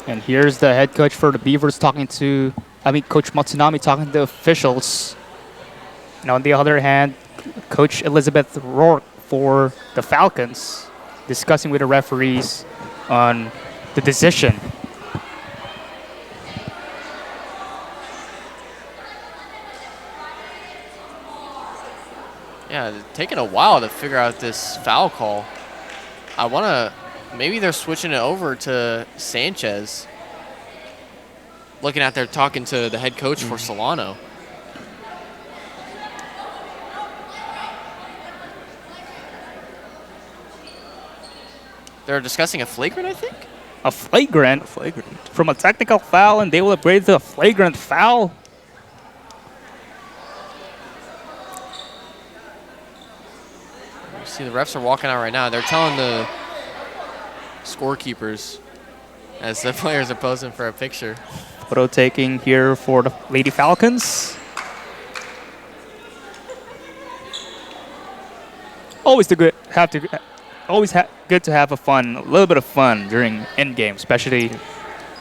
And here's the head coach for the Beavers Coach Matsunami talking to the officials. And on the other hand, Coach Elizabeth Rourke for the Falcons discussing with the referees on the decision. Yeah, it's taking a while to figure out this foul call. Maybe they're switching it over to Sanchez. Looking at there, talking to the head coach for Solano. They're discussing a flagrant, I think? A flagrant? From a technical foul, and they will upgrade to a flagrant foul. You see the refs are walking out right now. They're telling the scorekeepers as the players are posing for a picture. Photo taking here for the Lady Falcons. Always good to have a little bit of fun during end game, especially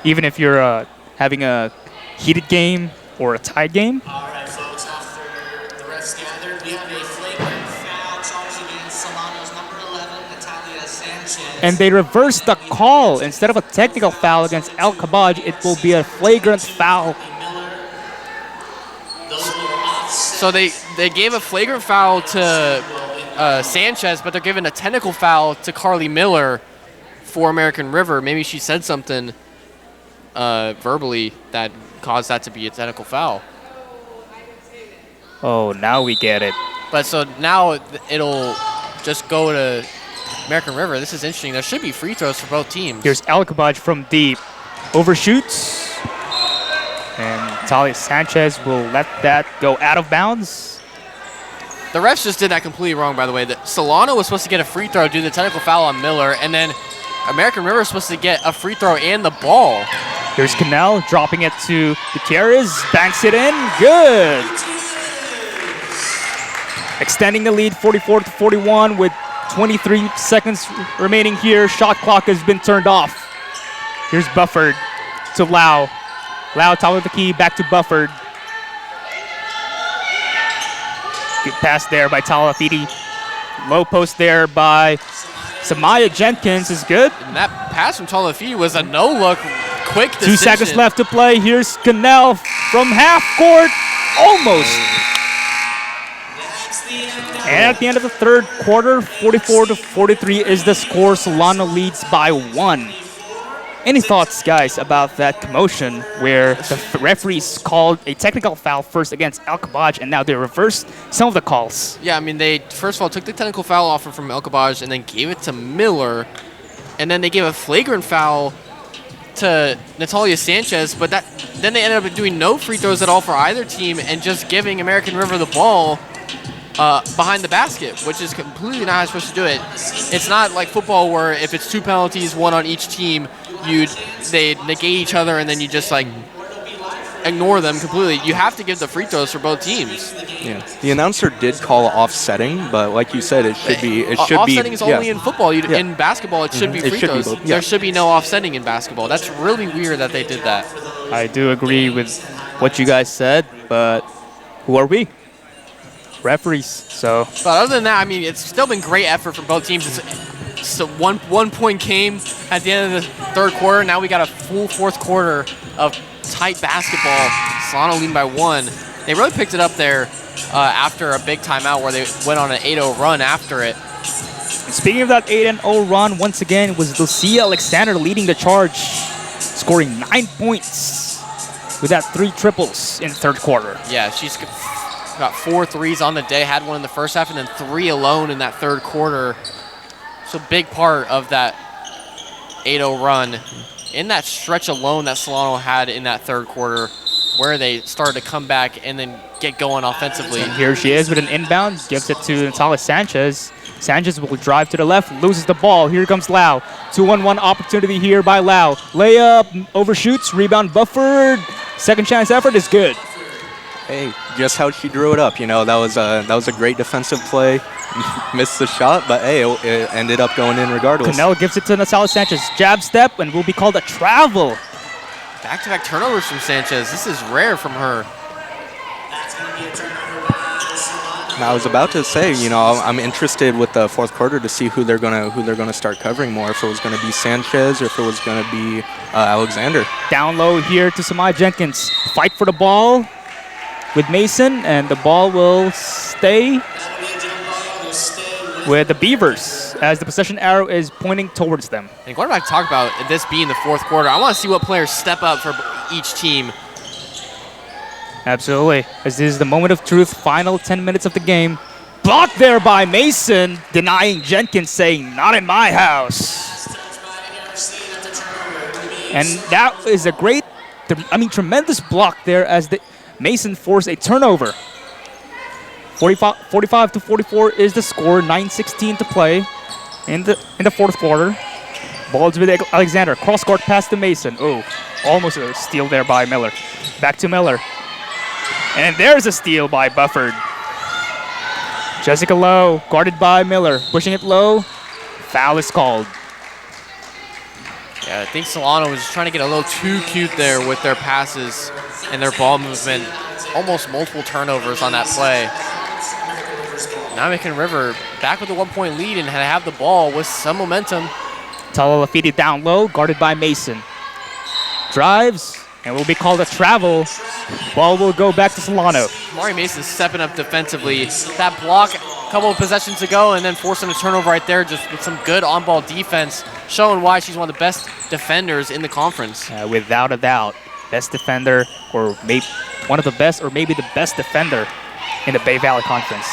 even if you're having a heated game or a tied game. All right, folks, after the refs gathered, we have a flagrant foul charged against Solano's number 11, Natalia Sanchez. And they reversed the call. Instead of a technical foul against El Kabaj, it will be a flagrant foul. So they gave a flagrant foul to Sanchez, but they're giving a technical foul to Carly Miller for American River. Maybe she said something verbally that caused that to be a technical foul. Oh, now we get it. But so now it'll just go to American River. This is interesting. There should be free throws for both teams. Here's El Kabaj from deep. Overshoots. And Talia Sanchez will let that go out of bounds. The refs just did that completely wrong, by the way. Solano was supposed to get a free throw due to the technical foul on Miller, and then American River is supposed to get a free throw and the ball. Here's Cannell dropping it to Gutierrez, banks it in, good. Extending the lead 44-41 with 23 seconds remaining here. Shot clock has been turned off. Here's Bufford to Lau. Lau top of the key, back to Bufford. Good pass there by Talafiti. Low post there by Samaya Jenkins is good. And that pass from Talafiti was a no-look, quick decision. 2 seconds left to play. Here's Cannell from half court. Almost. And at the end of the third quarter, 44-43 is the score. Solano leads by 1. Any thoughts, guys, about that commotion where the referees called a technical foul first against El Kabaj, and now they reversed some of the calls? Yeah, I mean, they first of all took the technical foul offer from El Kabaj and then gave it to Miller, and then they gave a flagrant foul to Natalia Sanchez, but then they ended up doing no free throws at all for either team and just giving American River the ball behind the basket, which is completely not how you're supposed to do it. It's not like football where if it's 2 penalties, 1 on each team, they negate each other and then you just like ignore them completely. You have to give the free throws for both teams. Yeah, the announcer did call offsetting, but like you said, it should be. Offsetting is only in football. In basketball, it should be free throws. There should be no offsetting in basketball. That's really weird that they did that. I do agree with what you guys said, but who are we? Referees. So. But other than that, I mean, it's still been great effort from both teams. So one point game at the end of the third quarter. Now we got a full fourth quarter of tight basketball. Solano leading by 1. They really picked it up there after a big timeout where they went on an 8-0 run after it. And speaking of that 8-0 run, once again, it was Lucia Alexander leading the charge, scoring 9 points with that 3 triples in the third quarter. Yeah, she's got 4 threes on the day, had one in the first half, and then 3 alone in that third quarter. So big part of that 8-0 run. In that stretch alone that Solano had in that third quarter where they started to come back and then get going offensively. And here she is with an inbound, gives it to Natalia Sanchez. Sanchez will drive to the left, loses the ball. Here comes Lau. 2-on-1 opportunity here by Lau. Layup, overshoots, rebound Bufford. Second chance effort is good. Hey, just how she drew it up. You know, that was a great defensive play. Missed the shot, but hey, it ended up going in regardless. Cannell gives it to Nasala Sanchez. Jab step and will be called a travel. Back-to-back turnovers from Sanchez. This is rare from her. I was about to say, you know, I'm interested with the fourth quarter to see who they're gonna start covering more. If it was gonna be Sanchez or if it was gonna be Alexander. Down low here to Samaya Jenkins. Fight for the ball with Mason, and the ball will stay with the Beavers as the possession arrow is pointing towards them. And going back to talk about this being the fourth quarter, I want to see what players step up for each team. Absolutely, as this is the moment of truth, final 10 minutes of the game. Blocked there by Mason, denying Jenkins, saying, "Not in my house." And that is a great, tremendous block there as Mason forced a turnover. 45 to 44 is the score. 9:16 to play in the fourth quarter. Ball's with Alexander. Cross court pass to Mason. Oh, almost a steal there by Miller. Back to Miller. And there's a steal by Bufford. Jessica Lowe, guarded by Miller. Pushing it low. Foul is called. Yeah, I think Solano was trying to get a little too cute there with their passes and their ball movement. Almost multiple turnovers on that play. Now American River back with a 1-point lead and have the ball with some momentum. Talalafiti down low, guarded by Mason. Drives, and will be called a travel. Ball will go back to Solano. Mari Mason stepping up defensively. That block a couple of possessions ago and then forcing a turnover right there just with some good on-ball defense, showing why she's one of the best defenders in the conference. Without a doubt, best defender, or maybe one of the best, or maybe the best defender in the Bay Valley Conference.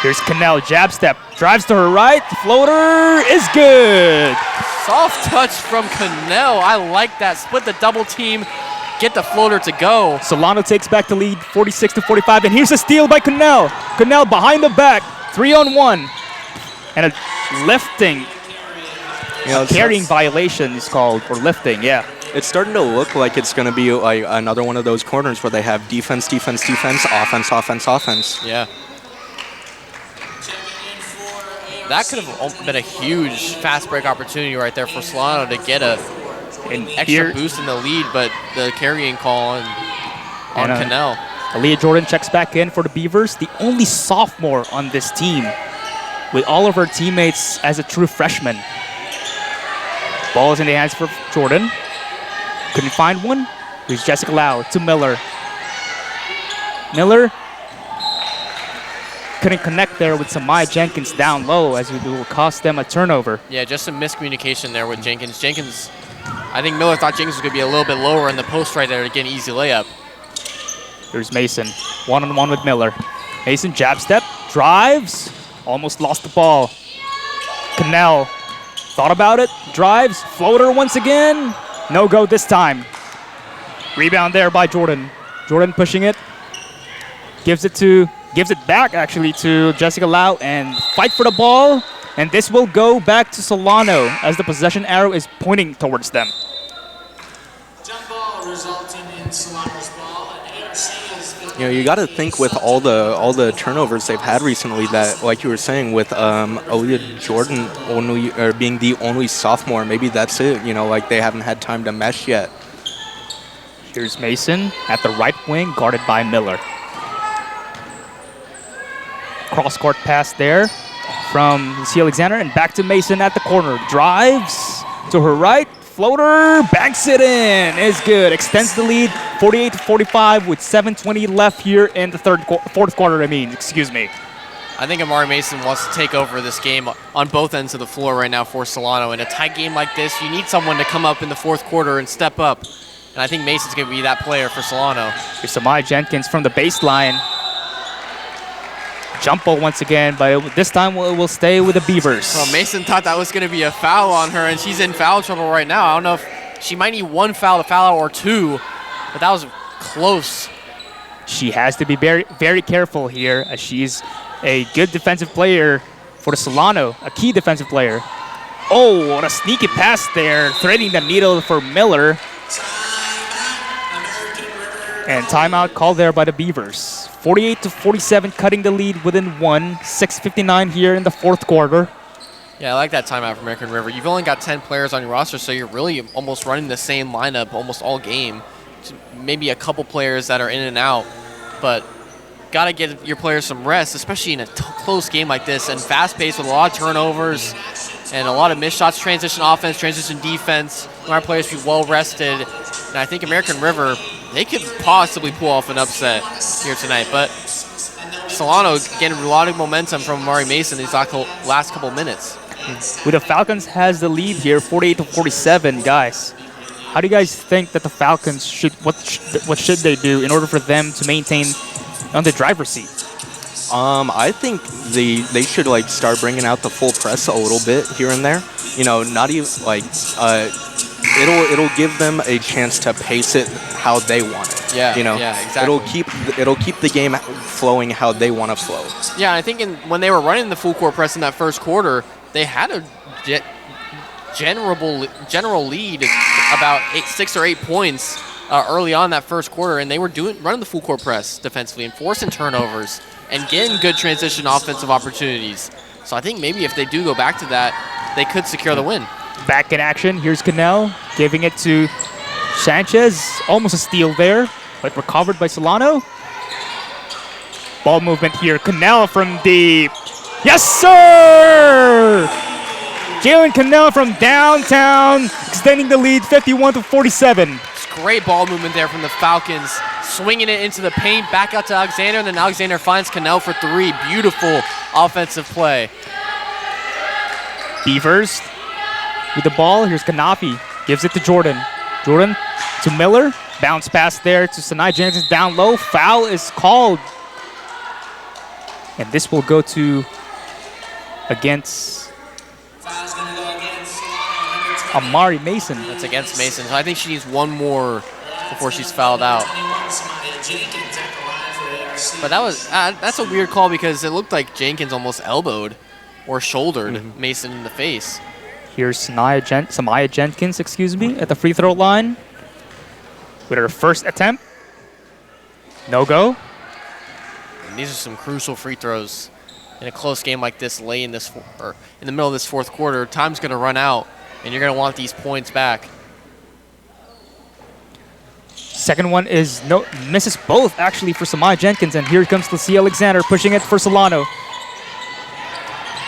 Here's Cannell, jab step, drives to her right, floater is good. Soft touch from Cannell. I like that. Split the double team, get the floater to go. Solano takes back the lead, 46 to 45, and here's a steal by Cannell. Cannell behind the back, 3-on-1, and a lifting. Carrying violation is called, or lifting, yeah. It's starting to look like it's going to be like another one of those corners where they have defense, defense, defense, offense, offense, offense. Yeah. That could have been a huge fast break opportunity right there for Solano to get an extra boost in the lead, but the carrying call on Cannell. Aaliyah Jordan checks back in for the Beavers, the only sophomore on this team, with all of her teammates as a true freshman. Ball is in the hands for Jordan. Couldn't find one. Here's Jessica Lau to Miller. Miller couldn't connect there with Samaya Jenkins down low, as it will cost them a turnover. Yeah, just some miscommunication there with Jenkins. I think Miller thought Jenkins was going to be a little bit lower in the post right there to get an easy layup. Here's Mason, one-on-one with Miller. Mason jab step, drives, almost lost the ball. Cannell thought about it, drives, floater once again. No go this time. Rebound there by Jordan. Jordan pushing it. Gives it back actually to Jessica Lau and fight for the ball. And this will go back to Solano as the possession arrow is pointing towards them. Jump ball resulting in Solano's ball. And ARC is going You know, you got to think with all the turnovers they've had recently that, like you were saying, with Aaliyah Jordan being the only sophomore, maybe that's it. You know, like they haven't had time to mesh yet. Here's Mason at the right wing, guarded by Miller. Cross-court pass there from C. Alexander, and back to Mason at the corner. Drives to her right, floater, banks it in. Is good. Extends the lead, 48 to 45, with 7:20 left here in the fourth quarter. Excuse me. I think Amari Mason wants to take over this game on both ends of the floor right now for Solano. In a tight game like this, you need someone to come up in the fourth quarter and step up. And I think Mason's going to be that player for Solano. Here's Samaya Jenkins from the baseline. Jump ball once again, but this time it will stay with the Beavers. Well, Mason thought that was going to be a foul on her, and she's in foul trouble right now. I don't know if she might need one foul to foul out or two, but that was close. She has to be very, very careful here, as she's a good defensive player for the Solano, a key defensive player. Oh, what a sneaky pass there, threading the needle for Miller. And timeout called there by the Beavers. 48-47, cutting the lead within one. 6:59 here in the fourth quarter. Yeah, I like that timeout for American River. You've only got 10 players on your roster, so you're really almost running the same lineup almost all game. Maybe a couple players that are in and out, but got to get your players some rest, especially in a close game like this and fast-paced with a lot of turnovers and a lot of missed shots, transition offense, transition defense. We want our players to be well-rested. And I think American River, they could possibly pull off an upset here tonight, but Solano getting a lot of momentum from Amari Mason these last couple minutes. With the Falcons has the lead here, 48-47, guys. How do you guys think that the Falcons should, what should they do in order for them to maintain on the driver's seat? I think they should like start bringing out the full press a little bit here and there. You know, not even like it'll give them a chance to pace it how they want it. Yeah, you know, yeah, exactly. It'll keep the game flowing how they want to flow. Yeah, I think when they were running the full court press in that first quarter, they had a general lead about 6 or 8 points early on that first quarter, and they were running the full court press defensively and forcing turnovers and getting good transition offensive opportunities. So I think maybe if they do go back to that, they could secure the win. Back in action, here's Cannell giving it to Sanchez. Almost a steal there, but recovered by Solano. Ball movement here, Cannell from deep. Yes, sir! Jalen Cannell from downtown, extending the lead 51-47. Great ball movement there from the Falcons, swinging it into the paint, back out to Alexander, and then Alexander finds Cannell for three. Beautiful offensive play. Beavers with the ball. Here's Kanafi, gives it to Jordan. Jordan to Miller, bounce pass there to Sanai Jenkins down low. Foul is called. And this will go to against Amari Mason. That's against Mason. So I think she needs one more before she's fouled out. But that's a weird call because it looked like Jenkins almost elbowed or shouldered Mason in the face. Here's Samaya Jenkins, at the free throw line with her first attempt. No go. And these are some crucial free throws in a close game like this, late in the middle of this fourth quarter. Time's going to run out, and you're going to want these points back. Second one is misses both actually for Samaya Jenkins, and here comes Lucia Alexander pushing it for Solano.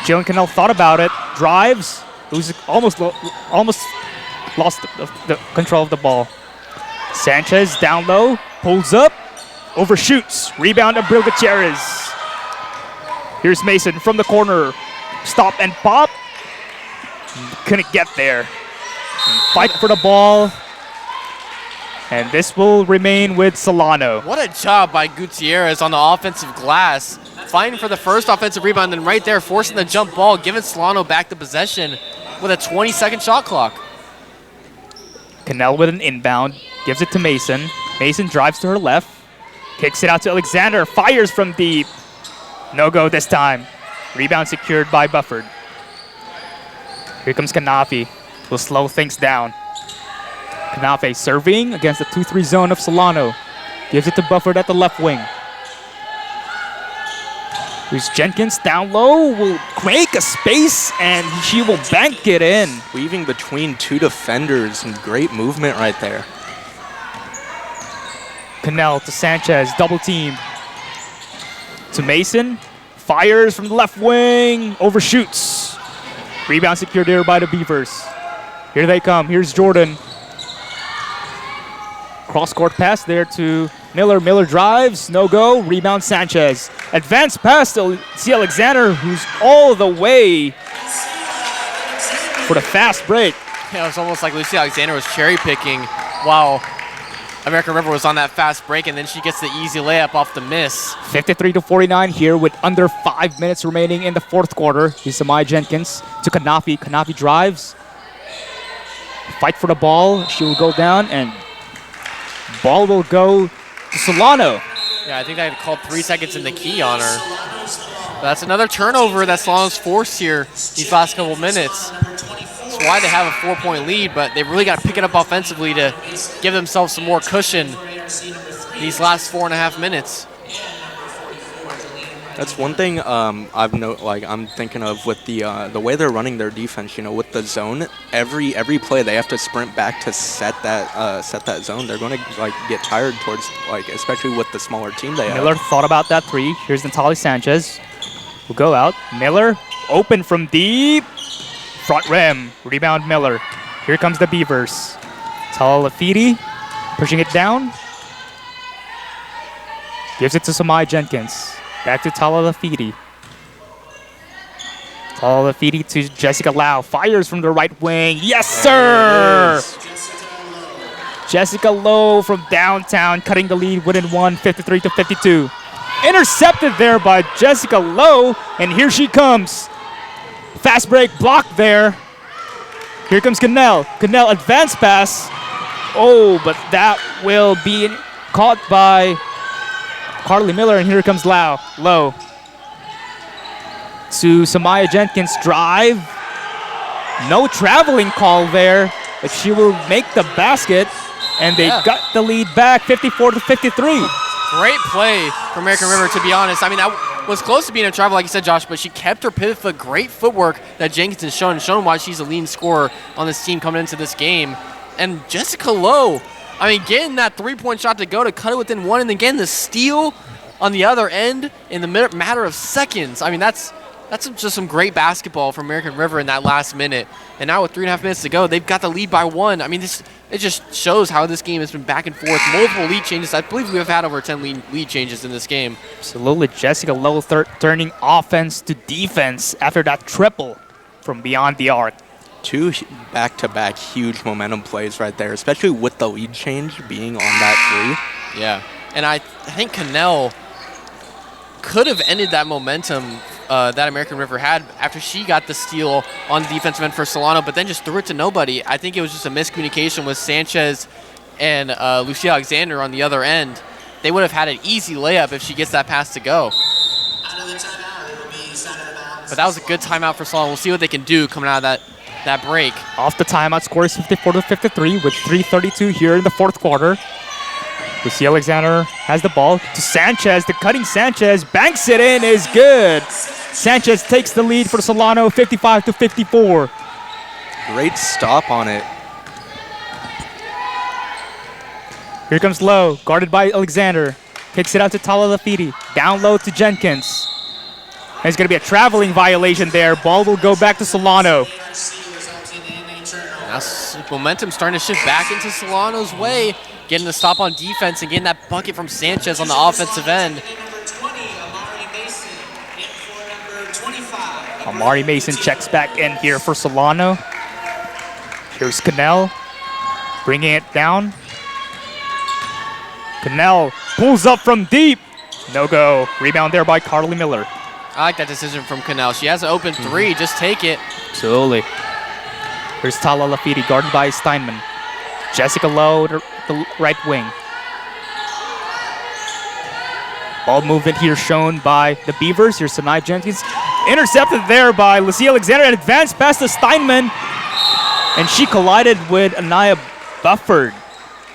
Jalen Cannell thought about it, drives, almost lost the control of the ball. Sanchez down low, pulls up, overshoots, rebound Abril Gutierrez. Here's Mason from the corner, stop and pop, couldn't get there. And fight for the ball, and this will remain with Solano. What a job by Gutierrez on the offensive glass, fighting for the first offensive rebound, and right there forcing the jump ball, giving Solano back the possession with a 20-second shot clock. Cannell with an inbound, gives it to Mason. Mason drives to her left, kicks it out to Alexander, fires from deep. No go this time. Rebound secured by Bufford. Here comes Kanafi. Will slow things down. Kanafi serving against the 2-3 zone of Solano. Gives it to Bufford at the left wing. Here's Jenkins down low, will make a space, and she will bank it in. Weaving between two defenders, and great movement right there. Cannell to Sanchez, double team. To Mason, fires from the left wing, overshoots. Rebound secured here by the Beavers. Here they come, here's Jordan. Cross-court pass there to Miller. Miller drives, no go, rebound Sanchez. Advanced pass to C. Alexander, who's all the way for the fast break. Yeah, it was almost like Lucy Alexander was cherry picking while American River was on that fast break, and then she gets the easy layup off the miss. 53-49 here with under 5 minutes remaining in the fourth quarter. Here's Samaya Jenkins to Kanafi. Kanafi drives. Fight for the ball. She will go down, and ball will go to Solano. Yeah, I think they had called 3 seconds in the key on her. That's another turnover that Solano's forced here these last couple minutes. That's why they have a 4-point lead, but they've really got to pick it up offensively to give themselves some more cushion these last 4.5 minutes. That's one thing I'm thinking of with the way they're running their defense. You know, with the zone, every play they have to sprint back to set that zone. They're going to get tired towards especially with the smaller team they have. Miller thought about that three. Here's Natalie Sanchez. Will go out. Miller open from deep. Front rim. Rebound Miller. Here comes the Beavers. Tala Lafiti pushing it down. Gives it to Samai Jenkins. Back to Tala Lafiti. Tala Lafiti to Jessica Lau. Fires from the right wing. Yes, sir! Jessica Lowe from downtown cutting the lead within 53-52. Intercepted there by Jessica Lowe, and here she comes. Fast break blocked there. Here comes Cannell. Cannell advance pass. Oh, but that will be caught by Carly Miller, and here comes Lowe. To Samaya Jenkins, drive. No traveling call there, but she will make the basket, and they got the lead back 54-53. Great play for American River, to be honest. I mean, that was close to being a travel, like you said, Josh, but she kept her pivot foot. Great footwork that Jenkins has shown why she's a leading scorer on this team coming into this game. And Jessica Lowe, I mean, getting that three-point shot to go to cut it within one, and then getting the steal on the other end in the matter of seconds. I mean, that's just some great basketball from American River in that last minute. And now with 3.5 minutes to go, they've got the lead by 1. I mean, it just shows how this game has been back and forth. Multiple lead changes. I believe we have had over 10 lead changes in this game. Absolutely. Jessica Lowe turning offense to defense after that triple from beyond the arc. 2 back-to-back huge momentum plays right there, especially with the lead change being on that 3. Yeah, and I think Cannell could have ended that momentum that American River had after she got the steal on the defensive end for Solano, but then just threw it to nobody. I think it was just a miscommunication with Sanchez and Lucia Alexander on the other end. They would have had an easy layup if she gets that pass to go. But that was a good timeout for Solano. We'll see what they can do coming out of that break. Off the timeout, score is 54-53 with 3:32 here in the fourth quarter. Lucia Alexander has the ball to Sanchez. The cutting Sanchez banks it in, is good. Sanchez takes the lead for Solano, 55-54. Great stop on it. Here comes Lowe, guarded by Alexander. Kicks it out to Tala Lafiti. Down low to Jenkins. There's going to be a traveling violation there. Ball will go back to Solano. Now momentum starting to shift back into Solano's way. Getting the stop on defense and getting that bucket from Sanchez on the offensive end. Amari Mason checks back in here for Solano. Here's Cannell bringing it down. Cannell pulls up from deep. No go. Rebound there by Carly Miller. I like that decision from Cannell. She has an open 3. Just take it. Absolutely. Here's Tala Lafiti, guarded by Steinman. Jessica Lowe, the right wing. Ball movement here shown by the Beavers. Here's Sanai Jenkins. Intercepted there by Lucia Alexander and advanced past to Steinman. And she collided with Anaya Bufford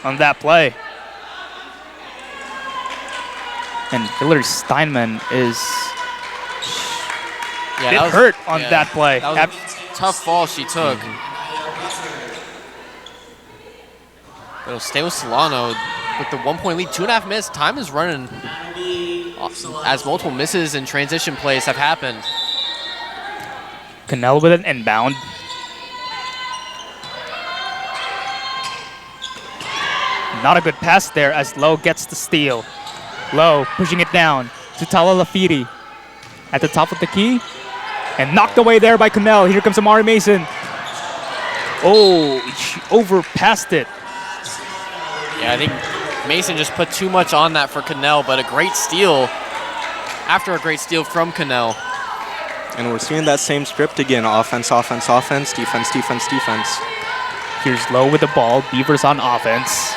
on that play. And Hillary Steinman is hurt on that play. That was a tough fall she took. But it'll stay with Solano with the 1-point lead. 2.5 minutes. Time is running as multiple misses and transition plays have happened. Cannell with an inbound. Not a good pass there as Lowe gets the steal. Lowe pushing it down to Tala Lafiti at the top of the key. And knocked away there by Cannell. Here comes Amari Mason. Oh, she overpassed it. Yeah, I think Mason just put too much on that for Cannell, but a great steal after a great steal from Cannell. And we're seeing that same script again. Offense, offense, offense, defense, defense, defense. Here's Lowe with the ball. Beavers on offense.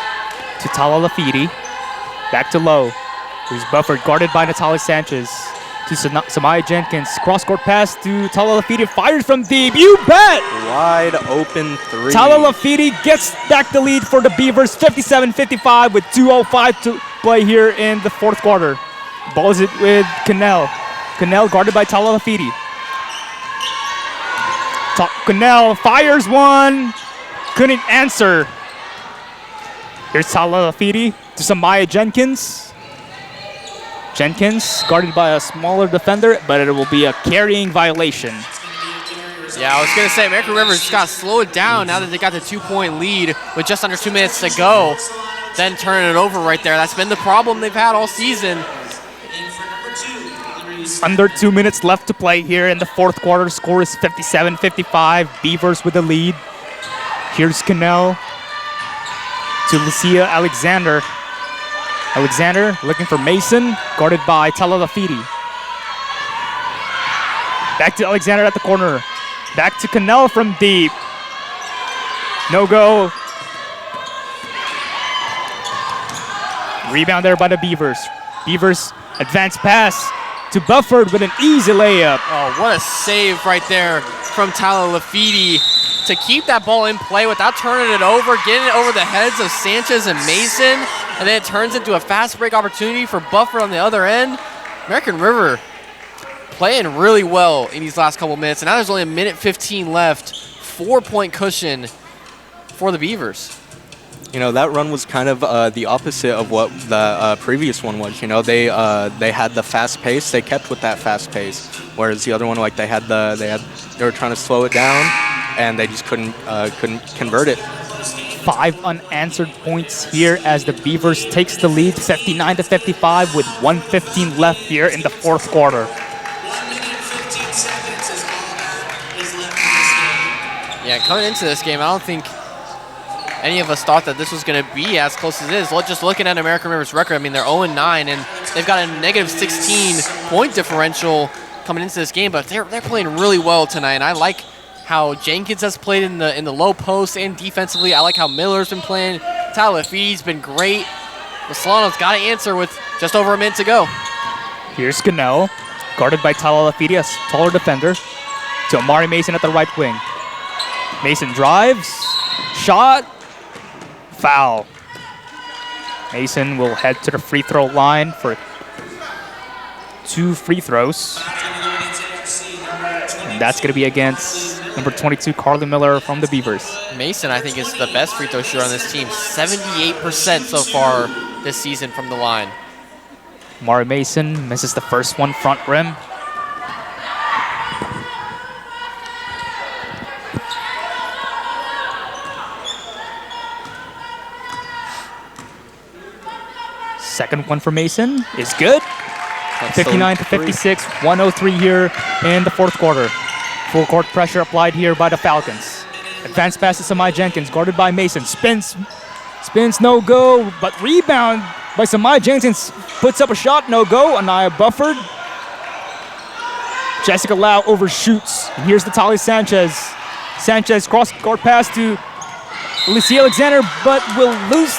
To Tala Lafiti. Back to Lowe. Who's Bufford, guarded by Natalia Sanchez. to Samaya Jenkins. Cross-court pass to Tala Lafiti. Fires from deep. You bet! Wide open three. Tala Lafiti gets back the lead for the Beavers. 57-55 with 2:05 to play here in the fourth quarter. Ball is it with Cannell. Cannell guarded by Tala Lafiti. Cannell fires one. Couldn't answer. Here's Tala Lafiti to Samaya Jenkins. Jenkins guarded by a smaller defender, but it will be a carrying violation. Yeah, I was going to say, American River just got to slow it down now that they got the 2-point lead with just under 2 minutes to go. Then turning it over right there. That's been the problem they've had all season. Under 2 minutes left to play here in the fourth quarter. Score is 57-55. Beavers with the lead. Here's Cannell to Lucia Alexander. Alexander looking for Mason, guarded by Tala Lafiti. Back to Alexander at the corner. Back to Cannell from deep. No go. Rebound there by the Beavers. Beavers advance pass to Bufford with an easy layup. Oh, what a save right there from Tala Lafiti to keep that ball in play without turning it over, getting it over the heads of Sanchez and Mason, and then it turns into a fast break opportunity for Bufford on the other end. American River playing really well in these last couple minutes, and now there's only 1:15 left. 4-point cushion for the Beavers. You know, that run was kind of the opposite of what the previous one was. You know, they had the fast pace. They kept with that fast pace, whereas the other one, like they were trying to slow it down, and they just couldn't convert it. 5 unanswered points here as the Beavers takes the lead, 59-55, with 1:15 left here in the fourth quarter. 1 minute 15 seconds is all that is left in this game. Yeah, coming into this game, I don't think any of us thought that this was going to be as close as it is. Just looking at American River's record, I mean, they're 0-9, and they've got a negative 16-point differential coming into this game, but they're playing really well tonight, and I like how Jenkins has played in the low post and defensively. I like how Miller's been playing. Tala Lafiti's been great. But Solano's got to answer with just over a minute to go. Here's Cannell, guarded by Tala Lafiti, a taller defender, to Amari Mason at the right wing. Mason drives, shot, foul. Mason will head to the free throw line for 2 free throws. And that's going to be against number 22, Carly Miller from the Beavers. Mason, I think, is the best free throw shooter on this team. 78% so far this season from the line. Amari Mason misses the first one, front rim. Second one for Mason is good. 59-56, 1:03 here in the fourth quarter. Full court pressure applied here by the Falcons. Advanced pass to Samaya Jenkins, guarded by Mason. Spins, no go, but rebound by Samaya Jenkins. Puts up a shot, no go. Anaya Bufford. Jessica Lau overshoots. And here's Natalia Sanchez. Sanchez cross-court pass to Lucia Alexander, but will lose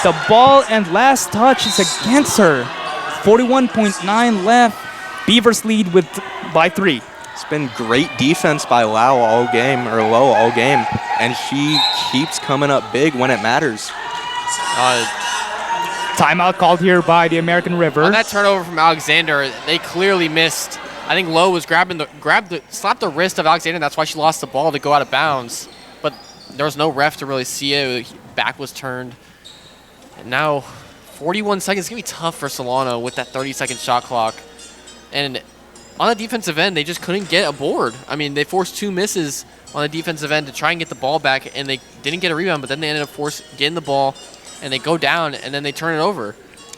the ball, and last touch is against her. 41.9 left. Beavers lead by 3. It's been great defense by Low all game, and she keeps coming up big when it matters. Timeout called here by the American River. On that turnover from Alexander, they clearly missed. I think Lowe was slapped the wrist of Alexander, and that's why she lost the ball to go out of bounds. But there was no ref to really see it. Back was turned. And now 41 seconds. It's going to be tough for Solano with that 30-second shot clock. And on the defensive end, they just couldn't get a board. I mean, they forced 2 misses on the defensive end to try and get the ball back, and they didn't get a rebound, but then they ended up getting the ball, and they go down, and then they turn it over.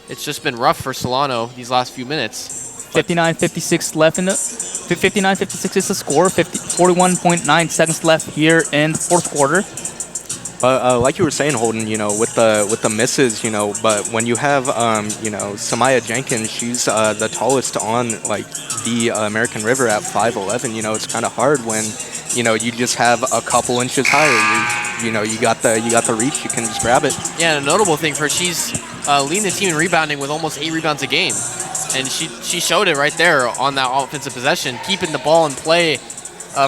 It's just been rough for Solano these last few minutes. 59-56 left in the 59-56 is the score. 41.9 seconds left here in the fourth quarter. But like you were saying, Holden, you know, with the misses, you know, but when you have, you know, Samaya Jenkins, she's the tallest on like the American River at 5'11". You know, it's kind of hard when, you know, you just have a couple inches higher. You know, you got the reach, you can just grab it. Yeah, and a notable thing for her, she's leading the team in rebounding with almost 8 rebounds a game. And she showed it right there on that offensive possession, keeping the ball in play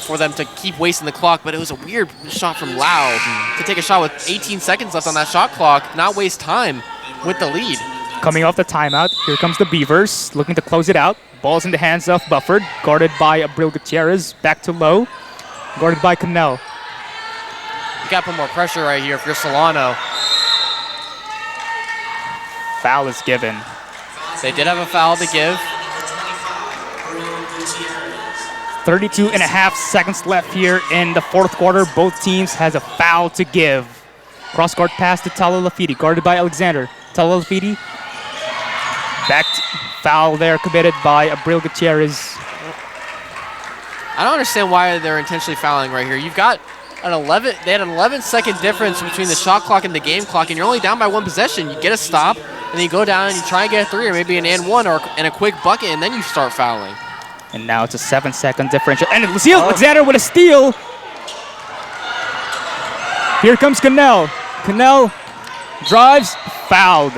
for them to keep wasting the clock. But it was a weird shot from Lau to take a shot with 18 seconds left on that shot clock, not waste time with the lead. Coming off the timeout, here comes the Beavers, looking to close it out. Ball's in the hands of Bufford, guarded by Abril Gutierrez, back to Low, guarded by Cannell. You got to put more pressure right here if you're Solano. Foul is given. They did have a foul to give. 32 and a half seconds left here in the fourth quarter. Both teams has a foul to give. Cross-court pass to Tala Lafiti, guarded by Alexander. Tala Lafiti, back foul there committed by Abril Gutierrez. I don't understand why they're intentionally fouling right here. You've got they had an 11-second difference between the shot clock and the game clock, and you're only down by one possession. You get a stop, and then you go down and you try and get a 3 or maybe an and 1 and a quick bucket, and then you start fouling. And now it's a 7-second differential. And Alexander with a steal. Here comes Cannell. Cannell drives, fouled.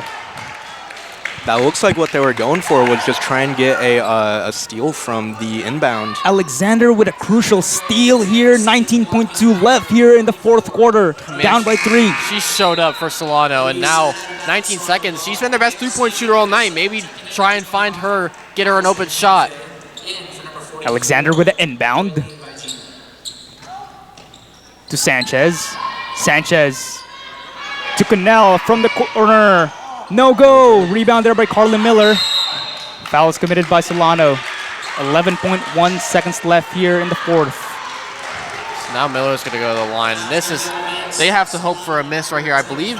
That looks like what they were going for was just try and get a steal from the inbound. Alexander with a crucial steal here. 19.2 left here in the fourth quarter. Man, down by 3. She showed up for Solano, and now 19 seconds. She's been their best three-point shooter all night. Maybe try and find her, get her an open shot. Alexander with an inbound to Sanchez. Sanchez to Cannell from the corner. No go. Rebound there by Carlin Miller. Foul is committed by Solano. 11.1 seconds left here in the fourth. So now Miller's going to go to the line. They have to hope for a miss right here. I believe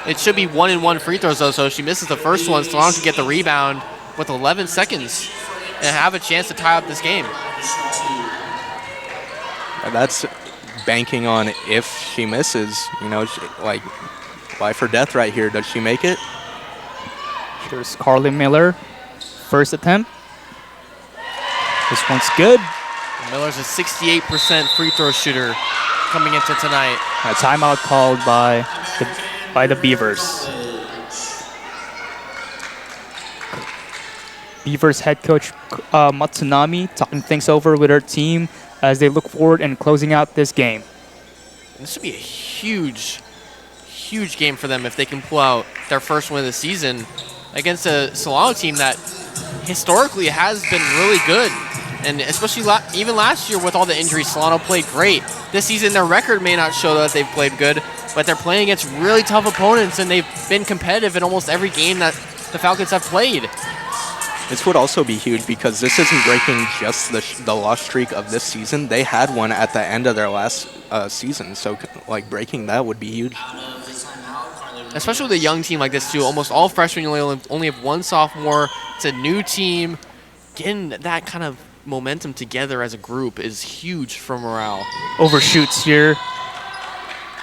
it should be 1-and-1 free throws though. So if she misses the first one, Solano can get the rebound with 11 seconds and have a chance to tie up this game. That's banking on if she misses, like life or death right here. Does she make it? Here's Carlin Miller, first attempt. This one's good. Miller's a 68% free throw shooter coming into tonight. A timeout called by the Beavers. Beavers head coach Matsunami talking things over with her team as they look forward and closing out this game. This would be a huge game for them if they can pull out their first win of the season against a Solano team that historically has been really good. And especially even last year with all the injuries, Solano played great. This season, their record may not show that they've played good, but they're playing against really tough opponents, and they've been competitive in almost every game that the Falcons have played. This would also be huge because this isn't breaking just the loss streak of this season. They had one at the end of their last season, so like breaking that would be huge. Especially with a young team like this too. Almost all freshmen, you only have one sophomore. It's a new team. Getting that kind of momentum together as a group is huge for morale. Overshoots here.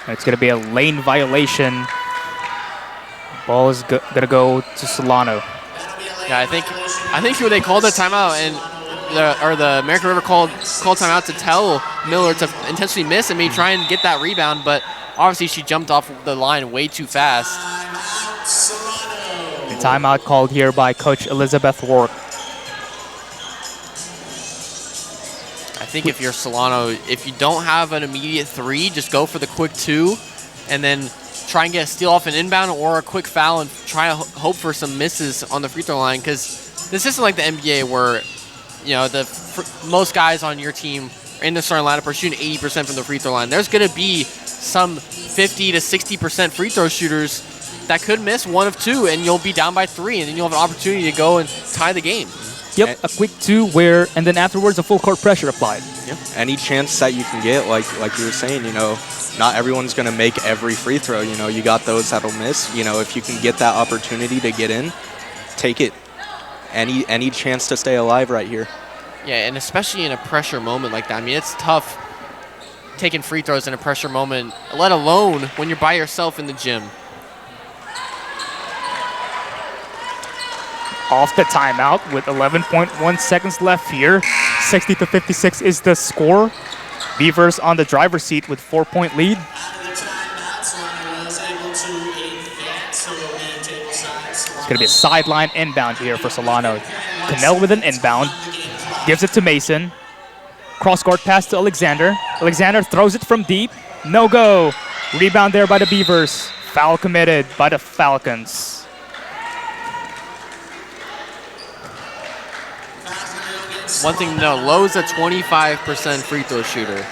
It's going to be a lane violation. Ball is going to go to Solano. Yeah, I think when they called the timeout and the American River called timeout to tell Miller to intentionally miss and maybe try and get that rebound, but obviously she jumped off the line way too fast. A timeout called here by Coach Elizabeth Wark. I think if you're Solano, if you don't have an immediate 3, just go for the quick 2 and then try and get a steal off an inbound or a quick foul and try to hope for some misses on the free throw line, because this isn't like the NBA where most guys on your team in the starting lineup are shooting 80% from the free throw line. There's going to be some 50 to 60% free throw shooters that could miss 1 of 2, and you'll be down by 3, and then you'll have an opportunity to go and tie the game. Yep, a quick 2 and then afterwards a full court pressure applied. Yep. Any chance that you can get, like you were saying, not everyone's going to make every free throw. You got those that'll miss. If you can get that opportunity to get in, take it. Any chance to stay alive right here. Yeah, and especially in a pressure moment like that. I mean, it's tough taking free throws in a pressure moment, let alone when you're by yourself in the gym. Off the timeout with 11.1 seconds left here. 60-56 is the score. Beavers on the driver's seat with 4-point lead. Solano was able to It's going to be a sideline inbound here for Solano. Cannell with an inbound. Gives it to Mason. Cross-court pass to Alexander. Alexander throws it from deep. No go. Rebound there by the Beavers. Foul committed by the Falcons. One thing to know, Lowe's a 25% free throw shooter.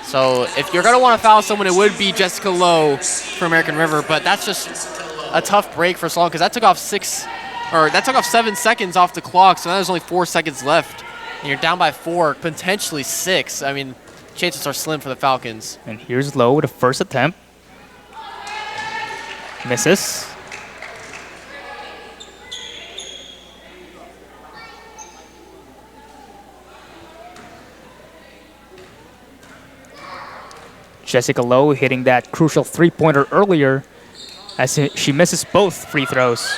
So if you're going to want to foul someone, it would be Jessica Lowe for American River, but that's just a tough break for Solano because that took off 7 seconds off the clock, so now there's only 4 seconds left. And you're down by 4, potentially 6. I mean, chances are slim for the Falcons. And here's Lowe with a first attempt. Misses. Jessica Lowe hitting that crucial three-pointer earlier as she misses both free throws.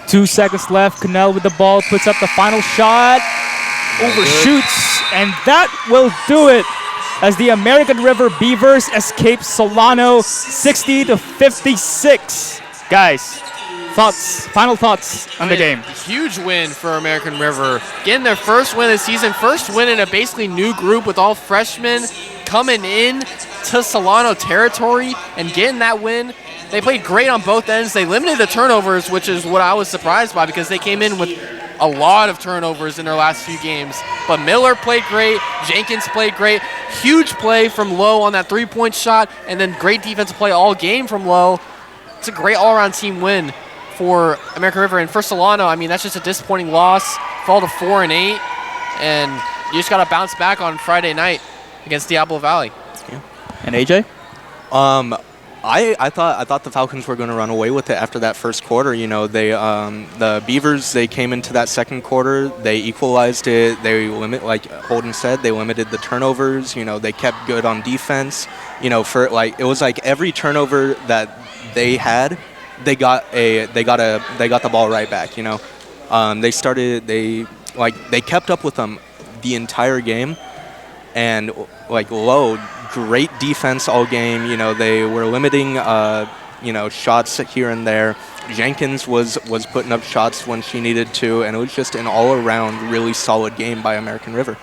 2 seconds left. Cannell with the ball puts up the final shot. Overshoots, and that will do it as the American River Beavers escape Solano 60-56. Guys, final thoughts on the game. Huge win for American River. Getting their first win of the season, first win in a basically new group with all freshmen coming in to Solano territory and getting that win. They played great on both ends. They limited the turnovers, which is what I was surprised by because they came in with a lot of turnovers in their last few games. But Miller played great. Jenkins played great. Huge play from Lowe on that three-point shot, and then great defensive play all game from Lowe. It's a great all-around team win for American River. And for Solano, I mean, that's just a disappointing loss. Fall to 4-8, and you just got to bounce back on Friday night against Diablo Valley. Yeah. And AJ? I thought the Falcons were going to run away with it after that first quarter. You know, the Beavers, they came into that second quarter, they equalized it. They like Holden said, they limited the turnovers. You know, they kept good on defense. You know, for like it was like every turnover that they had, they got the ball right back. You know, they kept up with them the entire game, and like Lowe. Great defense all game. You know, they were limiting, shots here and there. Jenkins was putting up shots when she needed to, and it was just an all-around really solid game by American River.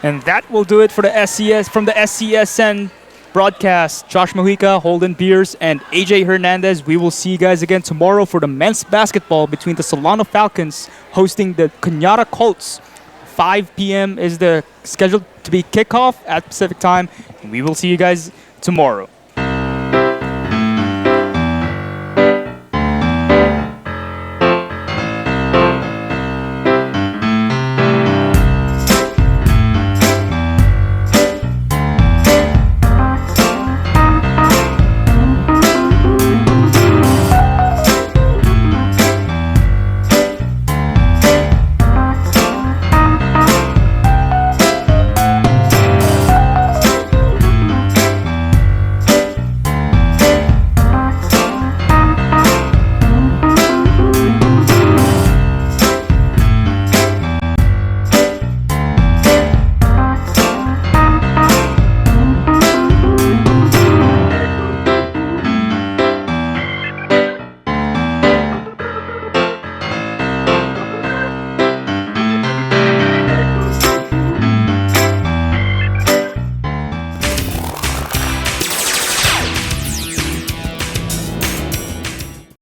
And that will do it for the SCSN broadcast. Josh Mojica, Holden Beers, and Ajay Fernandez. We will see you guys again tomorrow for the men's basketball between the Solano Falcons hosting the Cañada Colts. 5 p.m. is the scheduled to be kickoff at Pacific time. We will see you guys tomorrow.